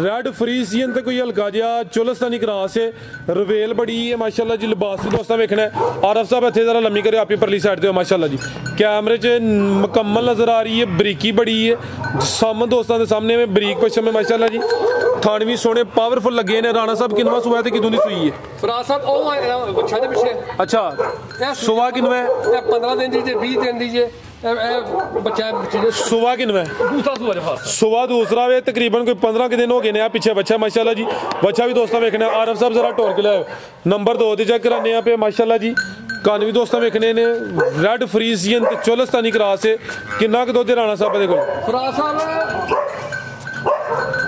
Speaker 2: ਰੈਡ ਫਰੀਜ਼ੀਅਨ ਤੇ ਕੋਈ ਹਲਕਾ ਜਿਹਾ ਚੋਲਸਤਾਨੀ ਕਰਾਸ ਹੈ। ਰਵੇਲ ਬੜੀ ਹੈ ਮਾਸ਼ਾਅੱਲਾ ਜੀ। ਲਿਬਾਸ ਵੀ ਦੋਸਤਾਂ ਵੇਖਣਾ। ਆਰਫ ਸਾਹਿਬ ਇੱਥੇ ਜ਼ਰਾ ਲੰਮੀ ਕਰਿਓ ਆਪੀ ਪਰਲੀ ਸਾਈਡ ਤੇ ਹੋ ਮਾਸ਼ਾਅੱਲਾ ਜੀ। कैमरे च मुकम्मल नजर आ रही है, बरीकी बड़ी है। सामने दोस्तों के सामने में बरीक पश्चिम में माशाल्लाह जी। थान भी सोने पावरफुल लगे ने। राणा साहब किनवा सुबह थे कितों दी सुई है?
Speaker 1: फराज साहब ओ बच्चा दे पीछे।
Speaker 2: अच्छा सुबह किनवा है?
Speaker 1: 15 दिन दी जे 20 दिन दी जे बच्चा
Speaker 2: सुबह किनवा है?
Speaker 1: दूसरा सुबह
Speaker 2: सुबह दूसरा वे तकरीबन कोई 15 दिन हो गए ने। पीछे बच्चा माशाल्लाह जी। बच्चा भी दोस्तों वेखना। आरफ साहब जरा टोर के लाओ। नंबर 2 ते चेक कराने पे माशाल्लाह जी। कान भी दोस्तों वेखने ने। रेड फ्रीजियन ते चोलस्तानी क्रास है। किन्ना क दुध राणा साहब दे कोल?
Speaker 1: फराज साहब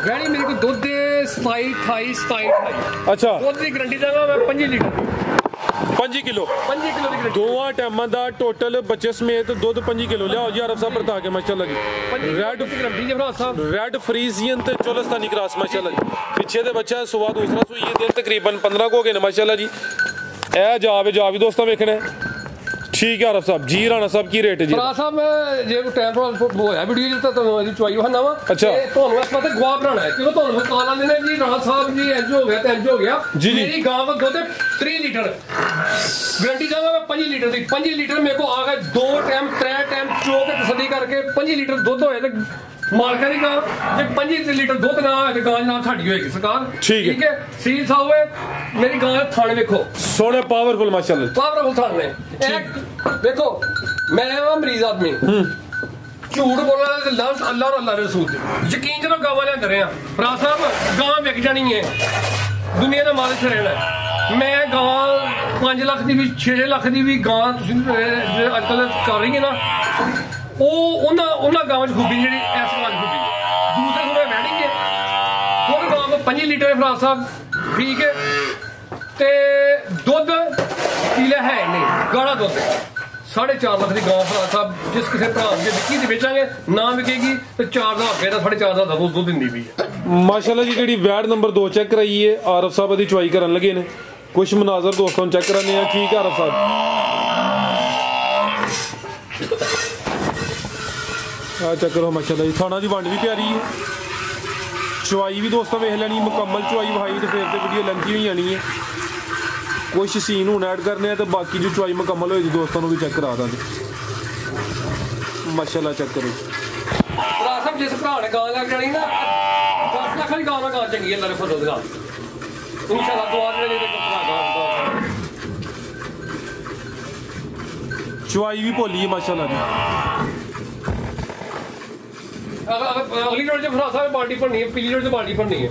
Speaker 1: गैड़ी मेरे को दुध 27-28
Speaker 2: अच्छा
Speaker 1: दुध की गारंटी देगा मैं 5 लीटर
Speaker 2: 5 किलो
Speaker 1: की गारंटी।
Speaker 2: दोवां टाइमां दा टोटल बच्चे समेत दुध 5 किलो लियाओ जी। आरफ साहब बता के माशाल्लाह जी। रेड
Speaker 1: गारंटी है फराज साहब।
Speaker 2: रेड फ्रीजियन ते चोलस्तानी क्रास माशाल्लाह जी। पीछे दे बच्चा सुबह दूसरा सुई है। दिन तकरीबन 15 को हो गए ने माशाल्लाह जी। ए जा भी दोस्तों वेखना। ठीक है आरफ साहब जी। राणा साहब की रेट है जी?
Speaker 1: फराज साहब जे टाइम होया वीडियो जिस ਤੁਹਾਨੂੰ ਇਹਦੀ ਚੁਆਈ ਹੋਣਾ ਵਾ।
Speaker 2: ਅੱਛਾ
Speaker 1: ਤੁਹਾਨੂੰ ਇਸ ਪਾਸੇ ਗਵਾ ਬਣਾਉਣਾ ਹੈ ਕਿਉਂਕਿ ਤੁਹਾਨੂੰ ਕਾਲ ਆਉਂਦੇ ਨੇ ਜੀ ਰਾਣਾ ਸਾਹਿਬ ਜੀ ਇੰਜ ਹੋ ਗਿਆ ਤੇ ਇੰਜ ਹੋ ਗਿਆ। ਮੇਰੀ ਗਾਂ ਦਾ ਦੁੱਧ 3 ਲੀਟਰ गारंटी जाऊंगा मैं 5 लीटर की। 5 लीटर मेरे को आ गए 2 टाइम 3 टाइम चो के तसली करके 5 लीटर दुध होए ते मालका दी गां जे 5 लीटर दुध ना होए ते गां ना साडी होएगी सरकार। ठीक है सील सा होए मेरी गां थाने देखो
Speaker 2: सोने पावरफुल माशाल्लाह
Speaker 1: पावरफुल थाने। एक देखो मैं मरीज आदमी झूठ बोलना अल्लाह और अल्लाह रसूल यकीन करो गावां ले अंदर आ फराज साहब गां विक जानी है दुनिया का मालिक रहना। मैं गां 5 लाख की भी 6 लाख की भी गां अजकल कर रही है ना उन्होंने गांव खूबी जी इस गांव खूबी दूसरे सुबह बैठेंगे खुद गांव को 5 लीटर है फराज साहब। ठीक है ते दुध पीला है नहीं गाढ़ा दुध 4.5 ਲੱਖ ਦੀ ਗਾਂ ਭਰਾ ਸਾਹਿਬ ਜਿਸ ਕਿਸੇ ਭਰਾ ਨੂੰ ਵਿਕੀ ਦੀ ਵੇਚਾਂਗੇ ਨਾ ਵਿਕੇਗੀ ਤੇ 4 ਦਾ ਅੱਗੇ ਦਾ 4.5 ਦਾ ਦੁੱਧ ਦਿੰਦੀ ਵੀ ਹੈ।
Speaker 2: ਮਾਸ਼ਾਅੱਲਾ ਜੀ ਜਿਹੜੀ ਵੈੜ ਨੰਬਰ 2 ਚੈੱਕ ਕਰਾਈਏ ਆਰਫ ਸਾਹਿਬ ਇਹਦੀ ਚੁਆਈ ਕਰਨ ਲੱਗੇ ਨੇ। ਕੁਝ ਮਨਾਜ਼ਰ ਦੋਸਤਾਂ ਨੂੰ ਚੈੱਕ ਕਰਾਨੇ ਆ। ਠੀਕ ਹੈ ਆਰਫ ਸਾਹਿਬ, ਆ ਚੈੱਕ ਕਰੋ ਮਾਸ਼ਾਅੱਲਾ ਜੀ। ਥਾਣਾ ਦੀ ਵੰਡ ਵੀ ਪਿਆਰੀ ਹੈ, ਚੁਆਈ ਵੀ ਦੋਸਤਾਂ ਵੇਖ ਲੈਣੀ ਮੁਕੰਮਲ ਚੁਆਈ ਵਹਾਈ ਤੇ ਫਿਰ ਤੇ ਵੀਡੀਓ ਲੈਂਦੀ ਹੋਈ ਜਾਣੀ ਹੈ। ਕੁछ सीन हूँ ऐड करने तो बाकी जो चुआई मुकम्मल होएगी दोस्तों को भी चेक करा देंगे। माशाल्लाह चेक करो
Speaker 1: भरा साहब जिस भरा ने गां लग जानी ना 10 लाख वाली गां चंगी है अल्लाह ने फजल दा इंशाल्लाह दुआ ने दे
Speaker 2: चुआई भी भोली है माशाल्लाह जी।
Speaker 1: अगली रोड से भरा साहब बाल्टी भरनी है, पीली रोड से बाल्टी भरनी है।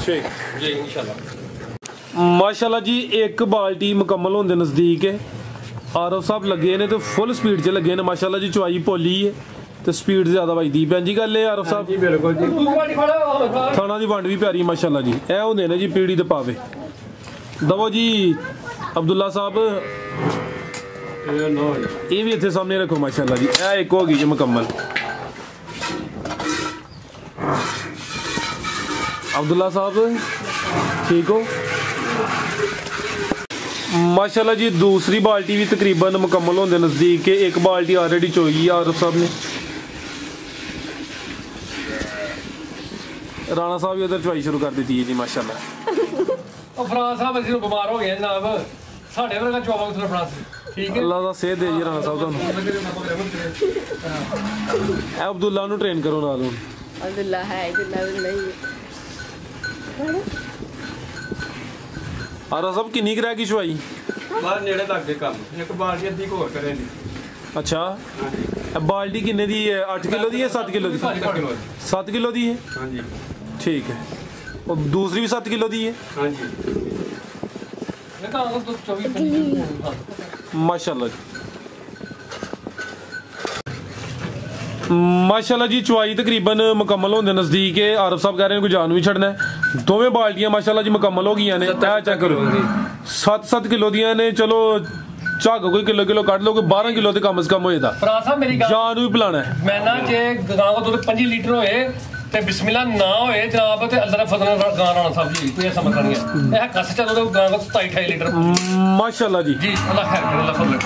Speaker 2: ठीक
Speaker 1: जी इंशाल्लाह
Speaker 2: माशाल्लाह जी। एक बाल्टी मुकम्मल होने नज़दीक है। आरफ साहब लगे ने तो फुल स्पीड च लगे ने माशाल्लाह जी। चुआई भोली है तो स्पीड ज़्यादा बजदी भैन जी गल है आरफ साहब जी।
Speaker 1: बिल्कुल जी
Speaker 2: थाना की वंड भी प्यारी माशाल्लाह जी। ए होंदे ने जी पीड़ी दे पावे। दवो जी अब्दुल्ला साहब ये भी इत्थे सामने रखो माशाल्लाह जी। ए एक होगी जी मुकम्मल। अब्दुल्ला साहब ठीक हो माशाल्लाह जी। दूसरी बाल्टी भी तकरीबन मुकम्मल होने नज़दीक है। एक बाल्टी ऑलरेडी चोई है आरफ साहब ने। राणा साहब भी उधर चुआई शुरू कर दी है जी माशाल्लाह।
Speaker 1: फराज साहब असि बीमार हो गए जनाब साढ़े वर्गा चौबा उधर फराज ठीक है
Speaker 2: अल्लाह दा सेहत दे जी राणा साहब तुहानू। अब्दुल्ला नु ट्रेन करो नाल हुण।
Speaker 3: अब्दुल्ला है नहीं
Speaker 2: आरफ साहब किन्नी रह गई चुआई?
Speaker 4: बाहर नेड़े लग गए काम एक बाल्टी अद्धी होर करेंगे।
Speaker 2: अच्छा बाल्टी किन्ने दी है? 8 किलो दी है 7 किलो दी? 7 किलो दी है।
Speaker 4: हाँ जी
Speaker 2: ठीक है। और दूसरी भी 7 किलो दी है।
Speaker 4: हाँ जी
Speaker 2: माशाल्लाह जी। माशाल्लाह जी चुआई तकरीबन मुकम्मल होने नज़दीक है। आरफ साहब कह रहे हैं कोई जान भी छड़ना है। दोवें बाल्टियां माशाल्लाह जी मुकम्मल हो गई ने। चेक करो 7-7 किलो दियां ने। चलो झाग कोई किलो किलो कट लो कोई 12 किलो तो कम से कम होएगा।
Speaker 1: फराज साहब मेरी
Speaker 2: जान भी पिलाना है।
Speaker 1: मैं ना जे गां को दूध 5 लीटर होए ते बिस्मिल्लाह ना होए जनाब ते अल्लाह दा फजल नाल गां राणा साहब जी कोई समझ नहीं है। ए कस चलो तो गां को 27-28 लीटर
Speaker 2: माशाल्लाह जी।
Speaker 1: जी अल्लाह खैर करे अल्लाह फजल